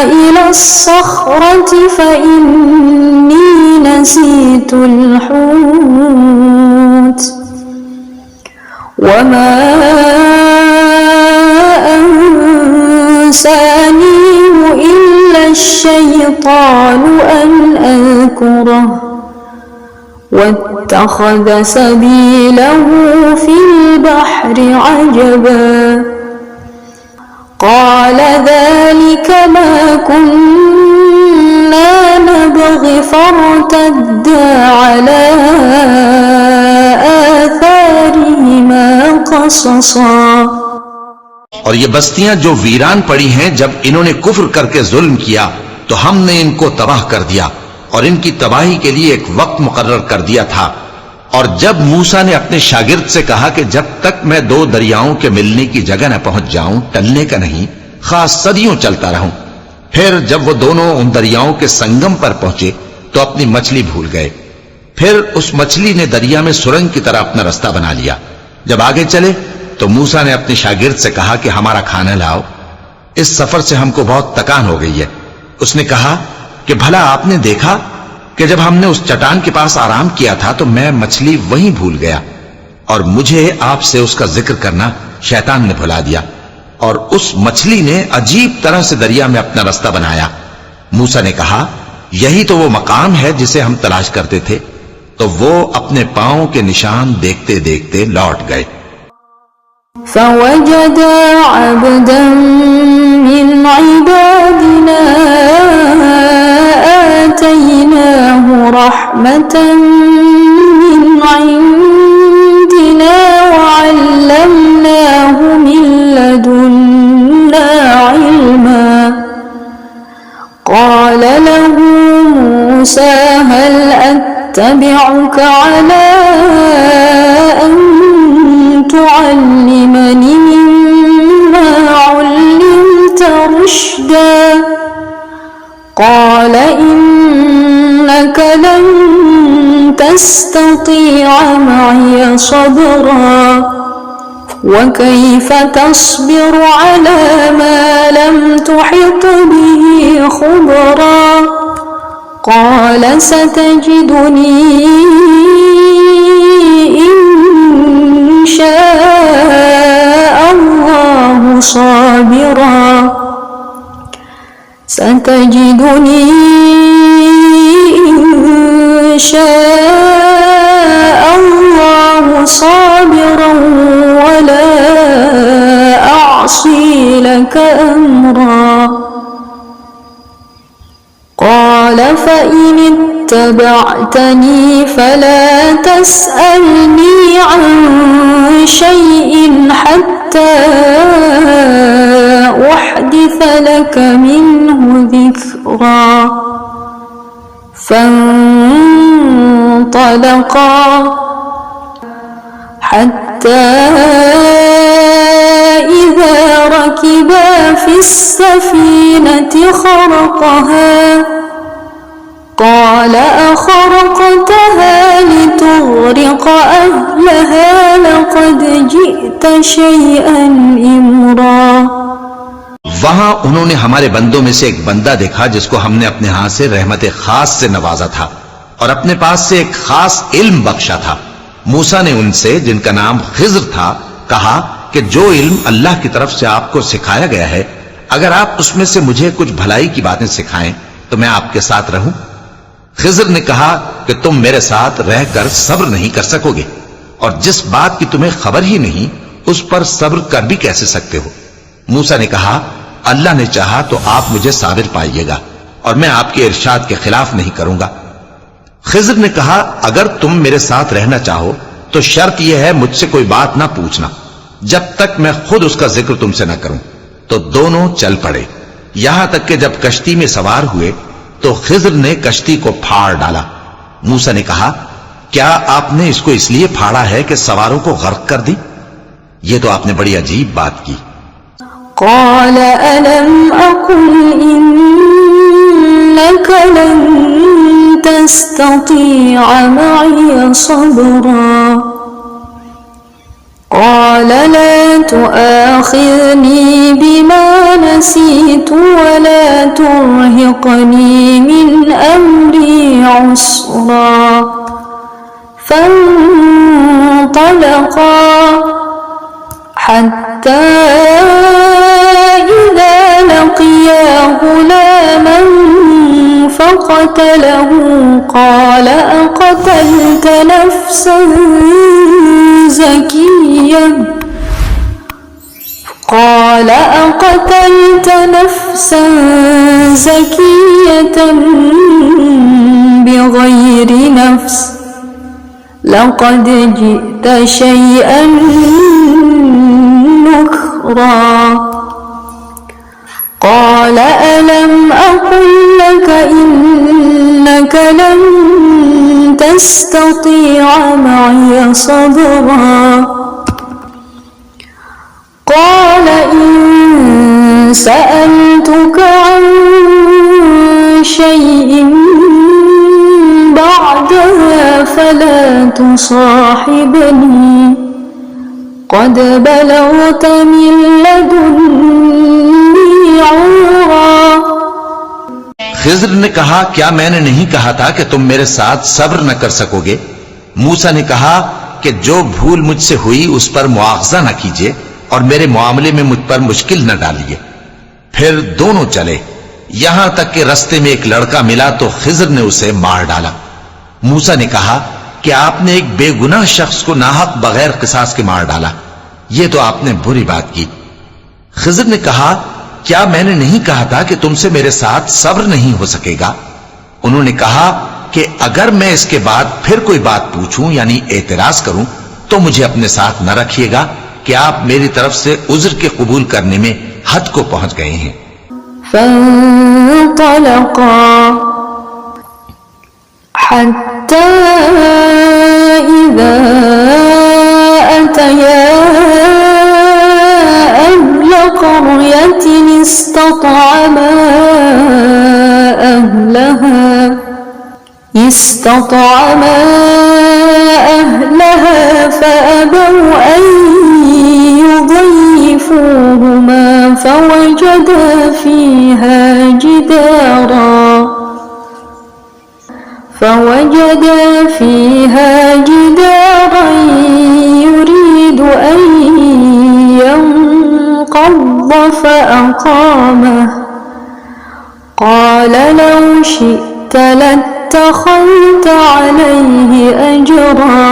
إلى الصخرة فإني نسيت الحوت وما أنسانيه إلا الشيطان أن أذكره واتخذ سبيله في البحر عجبا قال ذلك ما كنا نبغي فارتدا على آثارهما قصصا। और ये बस्तियां जो वीरान पड़ी हैं, जब इन्होंने कुफ्र करके जुल्म किया तो हमने इनको तबाह कर दिया और इनकी तबाही के लिए एक वक्त मुकर्रर कर दिया था। और जब मूसा ने अपने शागिर्द से कहा कि जब तक मैं दो दरियाओं के मिलने की जगह न पहुंच जाऊं, टलने का नहीं, खास सदियों चलता रहूं। फिर जब वो दोनों उन दरियाओं के संगम पर पहुंचे तो अपनी मछली भूल गए। फिर उस मछली ने दरिया में सुरंग की तरह अपना रास्ता बना लिया। जब आगे चले तो मूसा ने अपने शागिर्द से कहा कि हमारा खाना लाओ, इस सफर से हमको बहुत थकान हो गई है। उसने कहा कि भला आपने देखा कि जब हमने उस चट्टान के पास आराम किया था तो मैं मछली वहीं भूल गया और मुझे आपसे उसका जिक्र करना शैतान ने भुला दिया, और उस मछली ने अजीब तरह से दरिया में अपना रास्ता बनाया। मूसा ने कहा, यही तो वो मकाम है जिसे हम तलाश करते थे। तो वो अपने पांव के निशान देखते देखते लौट गए। فوجدا عبدا من عبادنا آتيناه رحمة من عندنا وعلمناه من لدنا علما قال له موسى هل أتبعك على أن تعلمني مما علمت رشدا قال إنك لن تستطيع معي صبرا وكيف تصبر على ما لم تحط به خبرا قال ستجدني إن شاء الله صابرا ستجدني إن شاء الله صابرا ولا أعصي لك أمرا قال فإن اتبعتني فلا تسألني عن شيء حتى أحدث لك منه ذكرا فانطلقا حتى إذا ركبا في السفينة خرقها قال أخرقتها لتغرق أهلها لقد جئت شيئا إمرا। वहां उन्होंने हमारे बंदों में से एक बंदा देखा जिसको हमने अपने हाथ से रहमत खास से नवाजा था और अपने पास से एक खास इल्म बख्शा था। मूसा ने उनसे, जिनका नाम खिज्र था, कहा कि जो इल्म अल्लाह की तरफ से आपको सिखाया गया है, अगर आप उसमें से मुझे कुछ भलाई की बातें सिखाएं तो मैं आपके साथ रहूं। खिज्र ने कहा कि तुम मेरे साथ रहकर सब्र नहीं कर सकोगे और जिस बात की तुम्हें खबर ही नहीं उस पर सब्र कर भी कैसे सकते हो। मूसा ने कहा, अल्लाह ने चाहा तो आप मुझे साबिर पाइएगा और मैं आपके इरशाद के खिलाफ नहीं करूंगा। खिज्र ने कहा, अगर तुम मेरे साथ रहना चाहो तो शर्त यह है मुझसे कोई बात ना पूछना जब तक मैं खुद उसका जिक्र तुमसे ना करूं। तो दोनों चल पड़े, यहां तक कि जब कश्ती में सवार हुए तो खिज्र ने कश्ती को फाड़ डाला। मूसा ने कहा, क्या आपने इसको इसलिए फाड़ा है कि सवारों को गर्क कर दी? ये तो आपने बड़ी अजीब बात की। قال ألم أقل إنك لن تستطيع معي صبرا قال لا تؤاخذني بما نسيت ولا ترهقني من أمري عسرا فانطلقا حتى إذا لقيا غلاما فقتله قال أقتلت نفسا زكية بغير نفس لقد جئت شيئا نكرا قال ألم أقل لك إنك لن تستطيع معي صبرا قال إن سألتك عن شيء بعدها فلا تصاحبني قد بلغت من لدني عذرا। खिज्र ने कहा, क्या मैंने नहीं कहा था कि तुम मेरे साथ सब्र न कर सकोगे? मूसा ने कहा कि जो भूल मुझसे हुई उस पर मुआवजा न कीजिए और मेरे मामले में मुझ पर मुश्किल न डालिए। फिर दोनों चले, यहां तक कि रास्ते में एक लड़का मिला तो खिज्र ने उसे मार डाला। मूसा ने कहा कि आपने एक बेगुनाह शख्स को नाहक बगैर किसास के मार डाला, यह तो आपने बुरी बात की। खिज्र ने कहा, क्या मैंने नहीं कहा था कि तुमसे मेरे साथ सब्र नहीं हो सकेगा? उन्होंने कहा कि अगर मैं इसके बाद फिर कोई बात पूछूं यानी एतराज करूं तो मुझे अपने साथ न रखिएगा कि आप मेरी तरफ से उज्र के कबूल करने में हद को पहुंच गए हैं। حتى إذا أتيا أهل قرية استطعما أهلها فأبوا أن يضيفوهما فوجدا فيها جدارا يريد أن ينقض فأقامه قال لو شئت لاتخذت عليه أجرا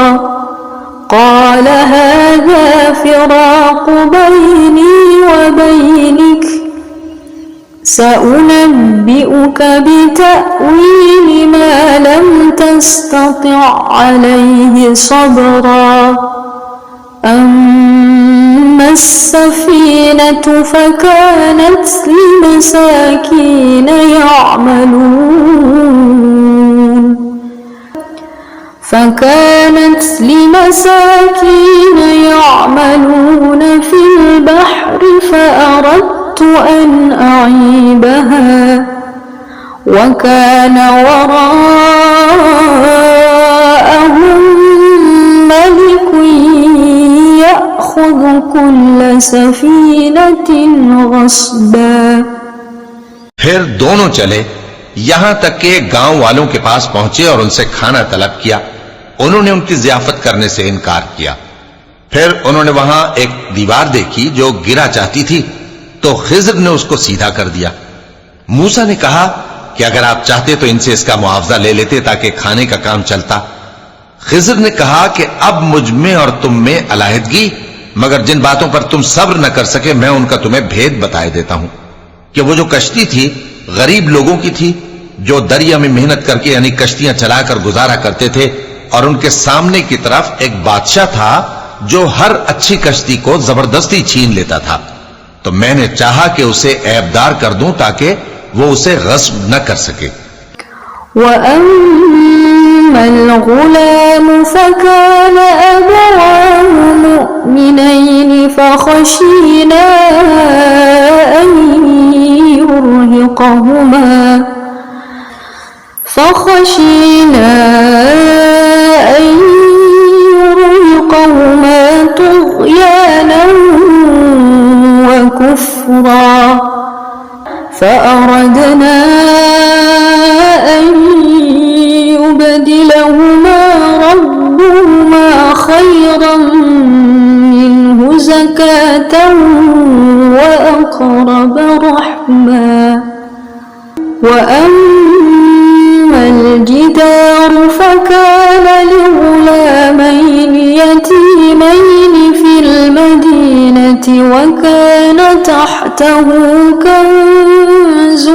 قال هذا فراق بيني وبينك سأنبئك بتأويل ما لم تستطع عليه صبرا أما السفينة فكانت لمساكين يعملون في البحر فأردت أن أعيبها وكان وراءهم ملك يأخذ كل سفينة غصبا. फिर दोनों चले, यहां तक कि गांव वालों के पास पहुंचे और उनसे खाना तलब किया। उन्होंने उनकी जियाफत करने से इनकार किया। फिर उन्होंने वहां एक दीवार देखी जो गिरा चाहती थी, तो खिज्र ने उसको सीधा कर दिया। मूसा ने कहा कि अगर आप चाहते तो इनसे इसका मुआवजा ले लेते ताकि खाने का काम चलता। खिज्र ने कहा कि अब मुझ में और तुम में अलहदगी, मगर जिन बातों पर तुम सब्र न कर सके मैं उनका तुम्हें भेद बताए देता हूं कि वो जो कश्ती थी गरीब लोगों की थी जो दरिया में मेहनत करके यानी कश्तियां चलाकर गुजारा करते थे, और उनके सामने की तरफ एक बादशाह था जो हर अच्छी कश्ती को जबरदस्ती छीन लेता था। तो मैंने चाहा कि उसे ऐबदार कर दूं ताकि वो उसे गस्ब न कर सके। वअम्मल गुलाम फकान अबवाहु मुअमिनैन फखशीना अन युरहिqहुमा तुग़याना वकुफ्रा فأردنا أن يبدلهما ربهما خيرا منه زكاة وأقرب رحما. وأما الجدار فكان لغلامين يتيمين في المدينة وكان تحته كنز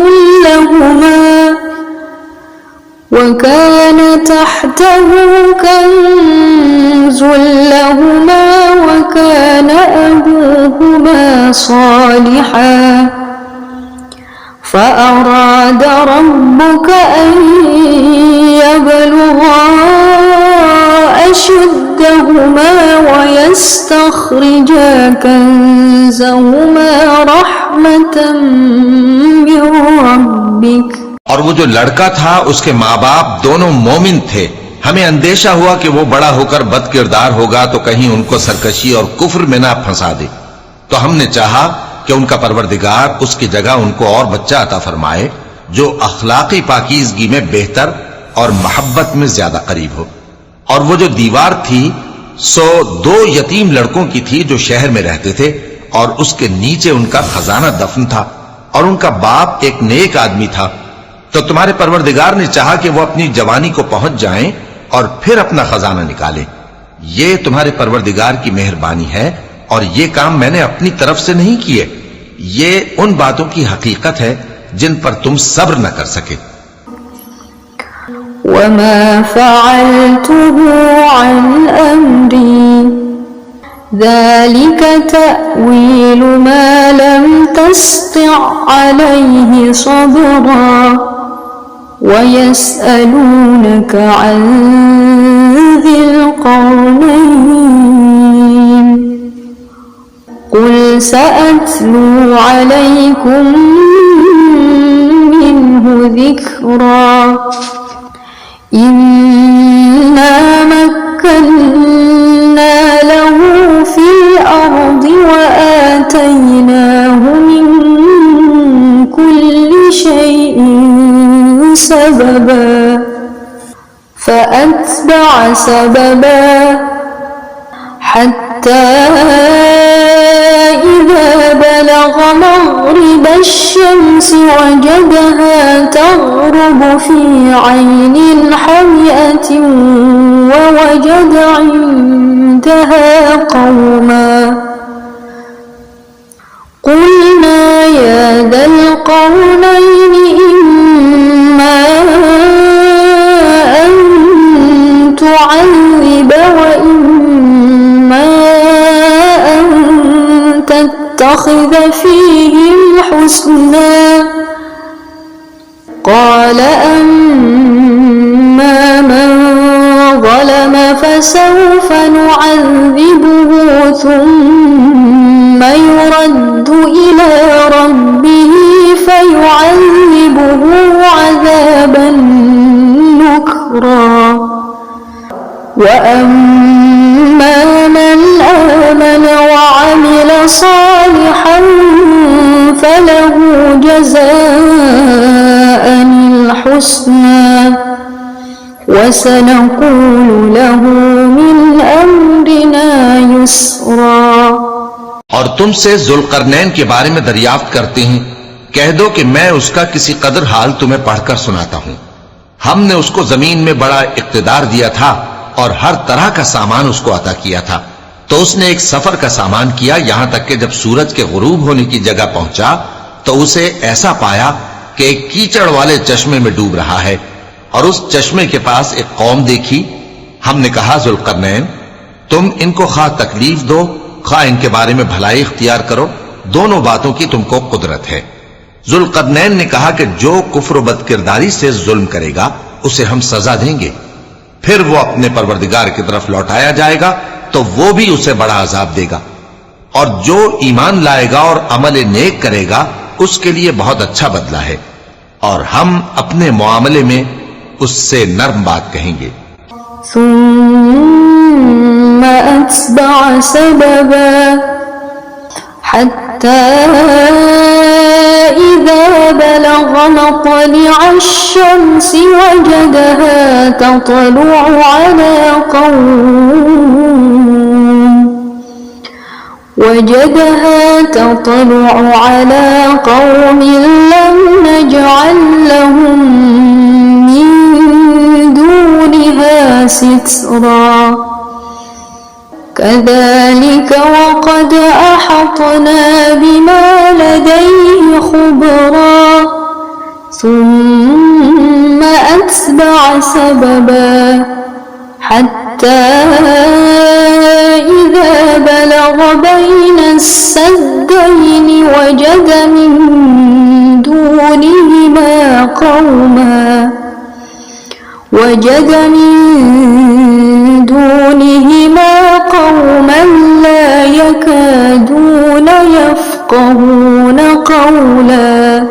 لهما وكان أبوهما صالحا فأراد ربك أن يبلغا أشدهما ويستخرجا كنزهما رحمة من ربك. और वो जो लड़का था उसके माँ बाप दोनों मोमिन थे। हमें अंदेशा हुआ कि वो बड़ा होकर बदकिरदार होगा तो कहीं उनको सरकशी और कुफ्र में ना फंसा दे, तो हमने चाहा कि उनका परवरदिगार उसकी जगह उनको और बच्चा अता फरमाए जो अखलाकी पाकीज़गी में बेहतर और मोहब्बत में ज्यादा करीब हो। और वो जो दीवार थी सो 2 यतीम लड़कों की थी जो शहर में रहते थे, और उसके नीचे उनका खजाना दफन था, और उनका बाप एक नेक आदमी था। तो तुम्हारे परवरदिगार ने चाहा कि वो अपनी जवानी को पहुंच जाएं और फिर अपना खजाना निकालें। ये तुम्हारे परवरदिगार की मेहरबानी है, और ये काम मैंने अपनी तरफ से नहीं किए। ये उन बातों की हकीकत है जिन पर तुम सब्र न कर सके। वमा फ़अल्तुहु अन अम्री ज़ालिक तअवीलु मा लम तस्तिअ अलैहि सब्रा वयस्अलूनक अन ज़िल क़रनैन क़ुल सअत्लू अलैकुम मिन्हु ज़िक्रा इन्ना मक्कन्ना लहु फ़िल अर्दि वआतैनाहु मिन कुल्लि शैइन सबबा फ़अत्बअ सबबा हत्ता इज़ा बलग़ मग़रिब الشمس وجدها تغرب في عين حمئة ووجد عندها قوما قلنا يا ذا القرنين قال أما من ظلم فسوف نعذبه ثم يرد إلى ربه فيعذبه عذابا نكرا وأما من آمن وعمل صالحا فله جزاء الحسنى وسنقول له من أمرنا يسرا। और तुमसे जुल्करनैन के बारे में दरियाफ्त करते हैं, कह दो कि मैं उसका किसी कदर हाल तुम्हें पढ़कर सुनाता हूं। हमने उसको जमीन में बड़ा इक्तिदार दिया था और हर तरह का सामान उसको अता किया था। तो उसने एक सफर का सामान किया, यहां तक कि जब सूरज के गुरूब होने की जगह पहुंचा तो उसे ऐसा पाया कि एक कीचड़ वाले चश्मे में डूब रहा है और उस चश्मे के पास एक कौम देखी। हमने कहा, जुल्करनैन, तुम इनको खा तकलीफ दो खा इनके बारे में भलाई इख्तियार करो, दोनों बातों की तुमको कुदरत है। जुल्करनैन ने कहा कि जो कुफ्र व बदकिरदारी से जुल्म करेगा उसे हम सजा देंगे, फिर वो अपने परवरदिगार की तरफ लौटाया जाएगा तो वो भी उसे बड़ा अजाब देगा, और जो ईमान लाएगा और अमल नेक करेगा उसके लिए बहुत अच्छा बदला है, और हम अपने मुआमले में उससे नर्म बात कहेंगे। ثم أتبع سببا حتى إذا بلغ مطلع الشمس وجدها تطلع على قوم لم نجعل لهم من دونها سترا كذلك وقد أحطنا بما لديه خبرا ثم أتبع سببا حتى إذا بلغ بين السدين وجد من دونهما قوما لا يكادون يفقهون قولا।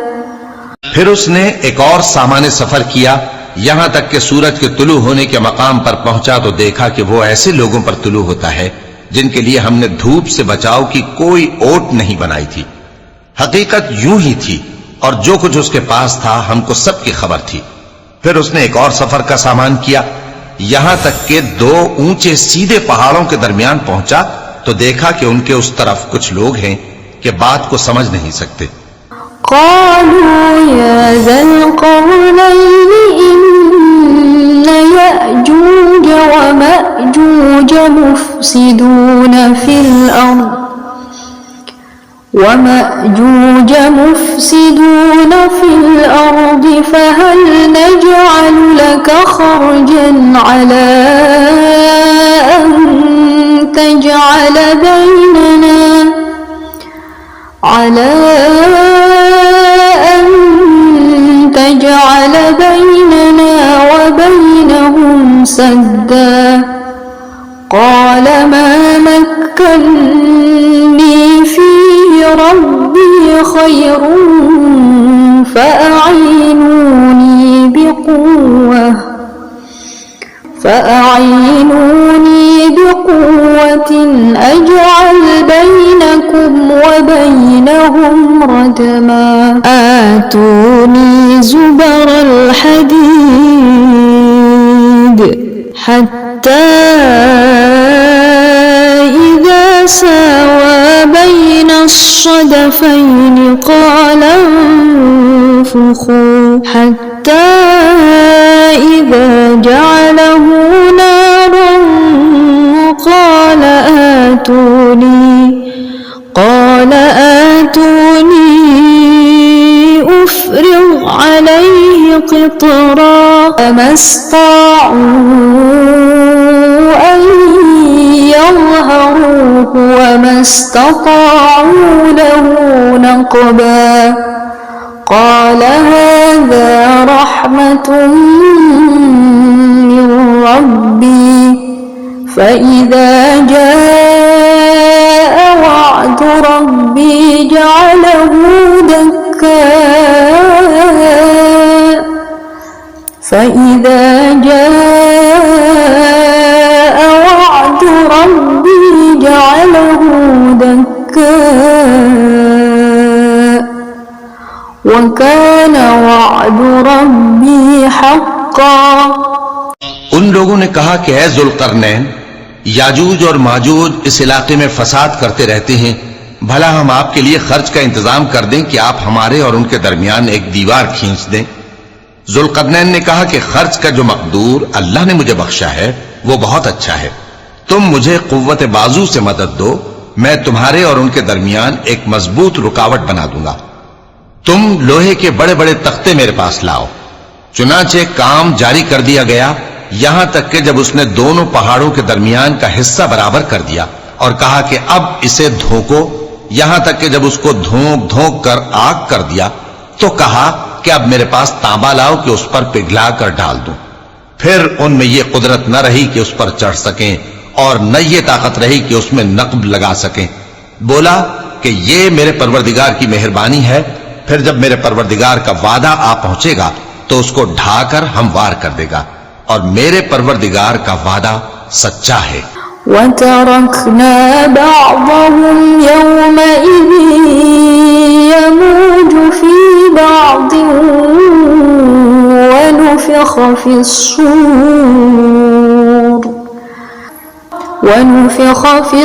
फिर उसने एक और सामान्य सफर किया, यहां तक कि सूरज के तुलू होने के मकाम पर पहुंचा तो देखा कि वो ऐसे लोगों पर तुलू होता है जिनके लिए हमने धूप से बचाव की कोई ओट नहीं बनाई थी। हकीकत यूं ही थी और जो कुछ उसके पास था हमको सबकी खबर थी। फिर उसने एक और सफर का सामान किया, यहां तक कि दो ऊंचे सीधे पहाड़ों के दरमियान पहुंचा तो देखा कि उनके उस तरफ कुछ लोग हैं कि बात को समझ नहीं सकते। قالوا يا ذا القرنين إن يأجوج ومأجوج مفسدون في الأرض فهل نجعل لك خرجا على أن تجعل بيننا وبينهم سدا قال ما مكني فيه ربي خير فأعينوني بقوة أجعل بينكم وبينهم ردما آتوني زبر الحديد حتى إذا ساوى بين الصدفين قال انفخوا حتى إذا جعله نارا قال آتوني أفرغ عليه قطرا فما استطاعوا أن يظهروه وما استطاعوا له نقبا قال هذا رحمة من ربي فإذا جاء وعد ربي جعله دكا فإذا جاء وعد ربي جعله دكا وكان وعد ربي حقا। उन लोगों ने कहा कि ऐ जुल्करनैन, याजूज और माजूज इस इलाके में फसाद करते रहते हैं, भला हम आपके लिए खर्च का इंतजाम कर दें कि आप हमारे और उनके दरमियान एक दीवार खींच दें। जुल्करनैन ने कहा कि खर्च का जो मकदूर अल्लाह ने मुझे बख्शा है वो बहुत अच्छा है, तुम मुझे कुव्वत बाजू से मदद दो, मैं तुम्हारे और उनके दरमियान एक मजबूत रुकावट बना दूंगा। तुम लोहे के बड़े बड़े तख्ते मेरे पास लाओ। चुनाचे काम जारी कर दिया गया, यहां तक कि जब उसने दोनों पहाड़ों के दरमियान का हिस्सा बराबर कर दिया और कहा कि अब इसे धोको, यहां तक कि जब उसको धोंक धोंक कर आग कर दिया तो कहा कि अब मेरे पास तांबा लाओ कि उस पर पिघला कर डाल दूं। फिर उनमें यह कुदरत न रही कि उस पर चढ़ सकें और न ये ताकत रही कि उसमें नक्ब लगा सकें। बोला कि ये मेरे परवरदिगार की मेहरबानी है, फिर जब मेरे परवरदिगार का वादा आ पहुंचेगा तो उसको ढाकर हमवार कर देगा और मेरे परवरदिगार का वादा सच्चा है। وتركنا بعضهم يومئذ يموج في بعض ونفخ في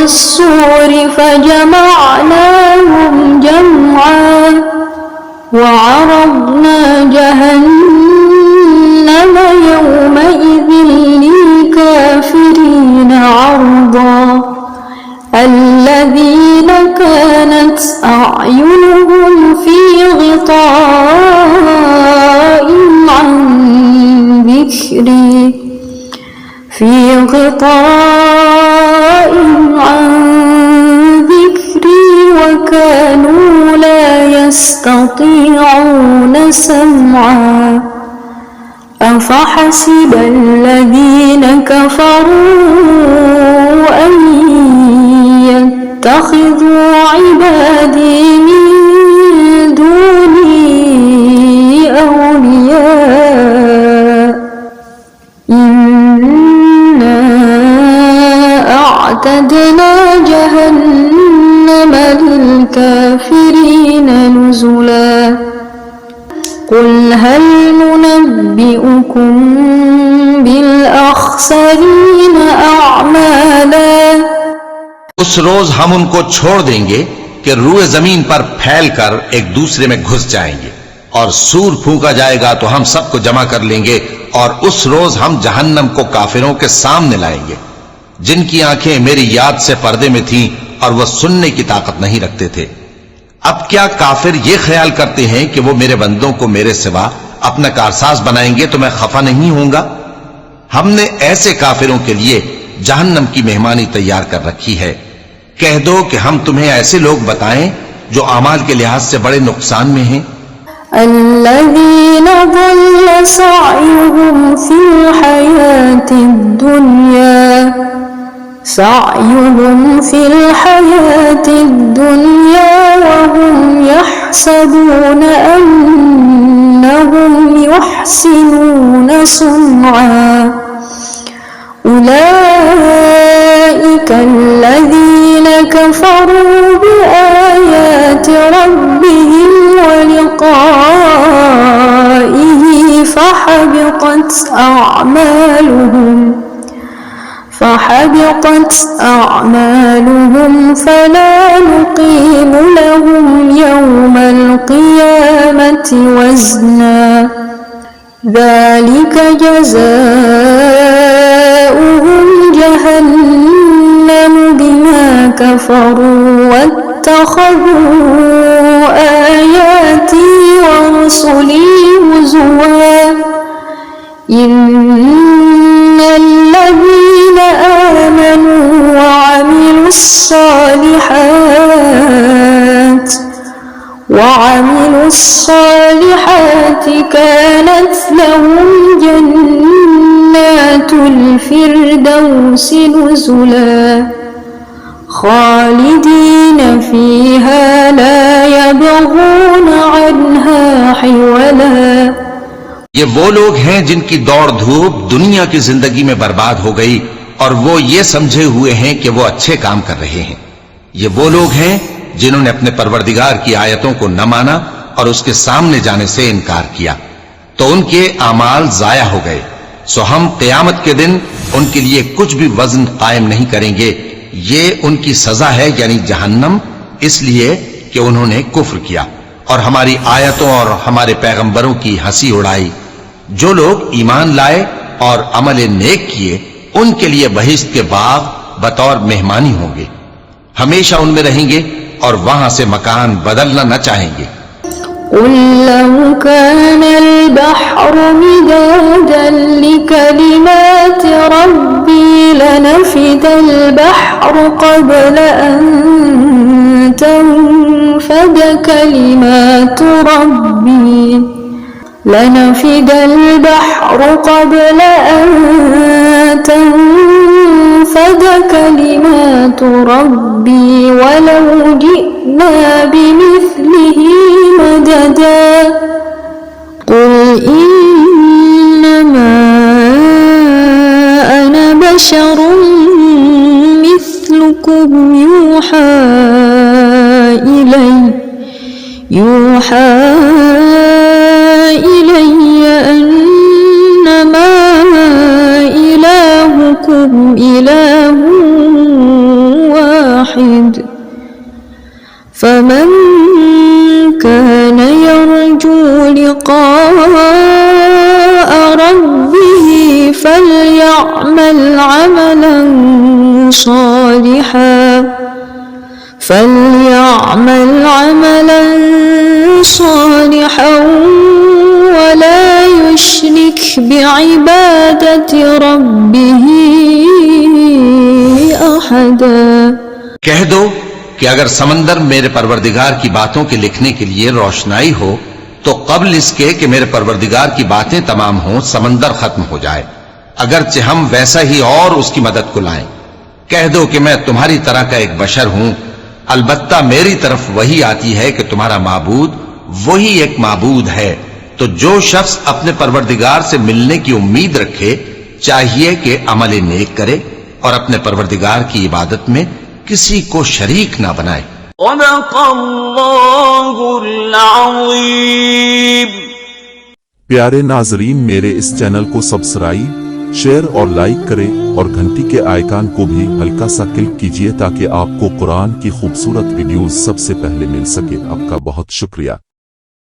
الصور فجمعناهم جمعا وعرضنا جهنم يومئذ للكافرين عرضا الذين كانت أعينهم في غطاء عن ذكري وكانوا لا يستطيعون سمعا أفحسب الذين كفروا أن يتخذوا عبادي من دوني أولياء إنا أعتدنا جهنم للكافرين نزلا قل هل ننبئكم بالأخسرين أعمالا। उस रोज हम उनको छोड़ देंगे कि रूए जमीन पर फैलकर एक दूसरे में घुस जाएंगे और सूर फूंका जाएगा तो हम सबको जमा कर लेंगे और उस रोज हम जहन्नम को काफिरों के सामने लाएंगे जिनकी आंखें मेरी याद से पर्दे में थीं और वह सुनने की ताकत नहीं रखते थे। अब क्या काफिर ये ख्याल करते हैं कि वो मेरे बंदों को मेरे सिवा अपना कारसाज बनाएंगे तो मैं खफा नहीं होऊंगा? हमने ऐसे काफिरों के लिए जहन्नम की मेहमानी तैयार कर रखी है। कह दो कि हम तुम्हें ऐसे लोग बताएं जो अमाल के लिहाज से बड़े नुकसान में हैं। الذين ضل سعيهم في الحياة الدنيا وهم يحسبون أنهم يحسنون صنعا أولئك الذين كفروا بآيات ربهم ولقائه فحبطت أعمالهم فلا نقيم لهم يوم القيامة وزنا ذلك جزاؤهم جهنم بما كفروا واتخذوا آياتي ورسلي هزوا إن الذين آمنوا وعملوا الصالحات الصالحات كانت لهم جنات الفردوس نزلا خالدين فيها لا يبغون عنها حولا। ये वो लोग हैं जिनकी दौड़ धूप दुनिया की जिंदगी में बर्बाद हो गई और वो ये समझे हुए हैं कि वो अच्छे काम कर रहे हैं। ये वो लोग हैं जिन्होंने अपने परवरदिगार की आयतों को न माना और उसके सामने जाने से इनकार किया, तो उनके आमाल जाया हो गए। सो हम क़यामत के दिन उनके लिए कुछ भी वजन कायम नहीं करेंगे। ये उनकी सजा है, यानी जहन्नम, इसलिए कि उन्होंने कुफ्र किया और हमारी आयतों और हमारे पैगंबरों की हंसी उड़ाई। जो लोग ईमान लाए और अमल नेक किए, उनके लिए बहिश्त के बाग बतौर मेहमानी होंगे, हमेशा उनमें रहेंगे और वहां से मकान बदलना न चाहेंगे। قل لو كان البحر مدادا لكلمات ربي لنفد البحر قبل أن تنفد كلمات ربي لنفد البحر قبل أن تنفد كلمات ربي ولو جئنا بمثله مددا قل إنما أنا بشر مثلكم يوحى إلي أنما إلهكم إله واحد فمن كان يرجو لقاء ربه فليعمل عملا صالحا ولا يشرك بعبادة ربه أحدا। कह दो कि अगर समंदर मेरे परवरदिगार की बातों के लिखने के लिए रोशनाई हो तो कब्ल इसके कि मेरे परवरदिगार की बातें तमाम हों समंदर खत्म हो जाए, अगरचे हम वैसा ही और उसकी मदद को लाएं। कह दो कि मैं तुम्हारी तरह का एक बशर हूं, अलबत्ता मेरी तरफ वही आती है कि तुम्हारा माबूद वही एक माबूद है। तो जो शख्स अपने परवरदिगार से मिलने की उम्मीद रखे चाहिए कि अमल नेक करे और अपने परवरदिगार की इबादत में किसी को शरीक ना बनाए। प्यारे नाजरीन, मेरे इस चैनल को सब्सक्राइब, शेयर और लाइक करें और घंटी के आइकन को भी हल्का सा क्लिक कीजिए ताकि आपको कुरान की खूबसूरत वीडियोस सबसे पहले मिल सके। आपका बहुत शुक्रिया।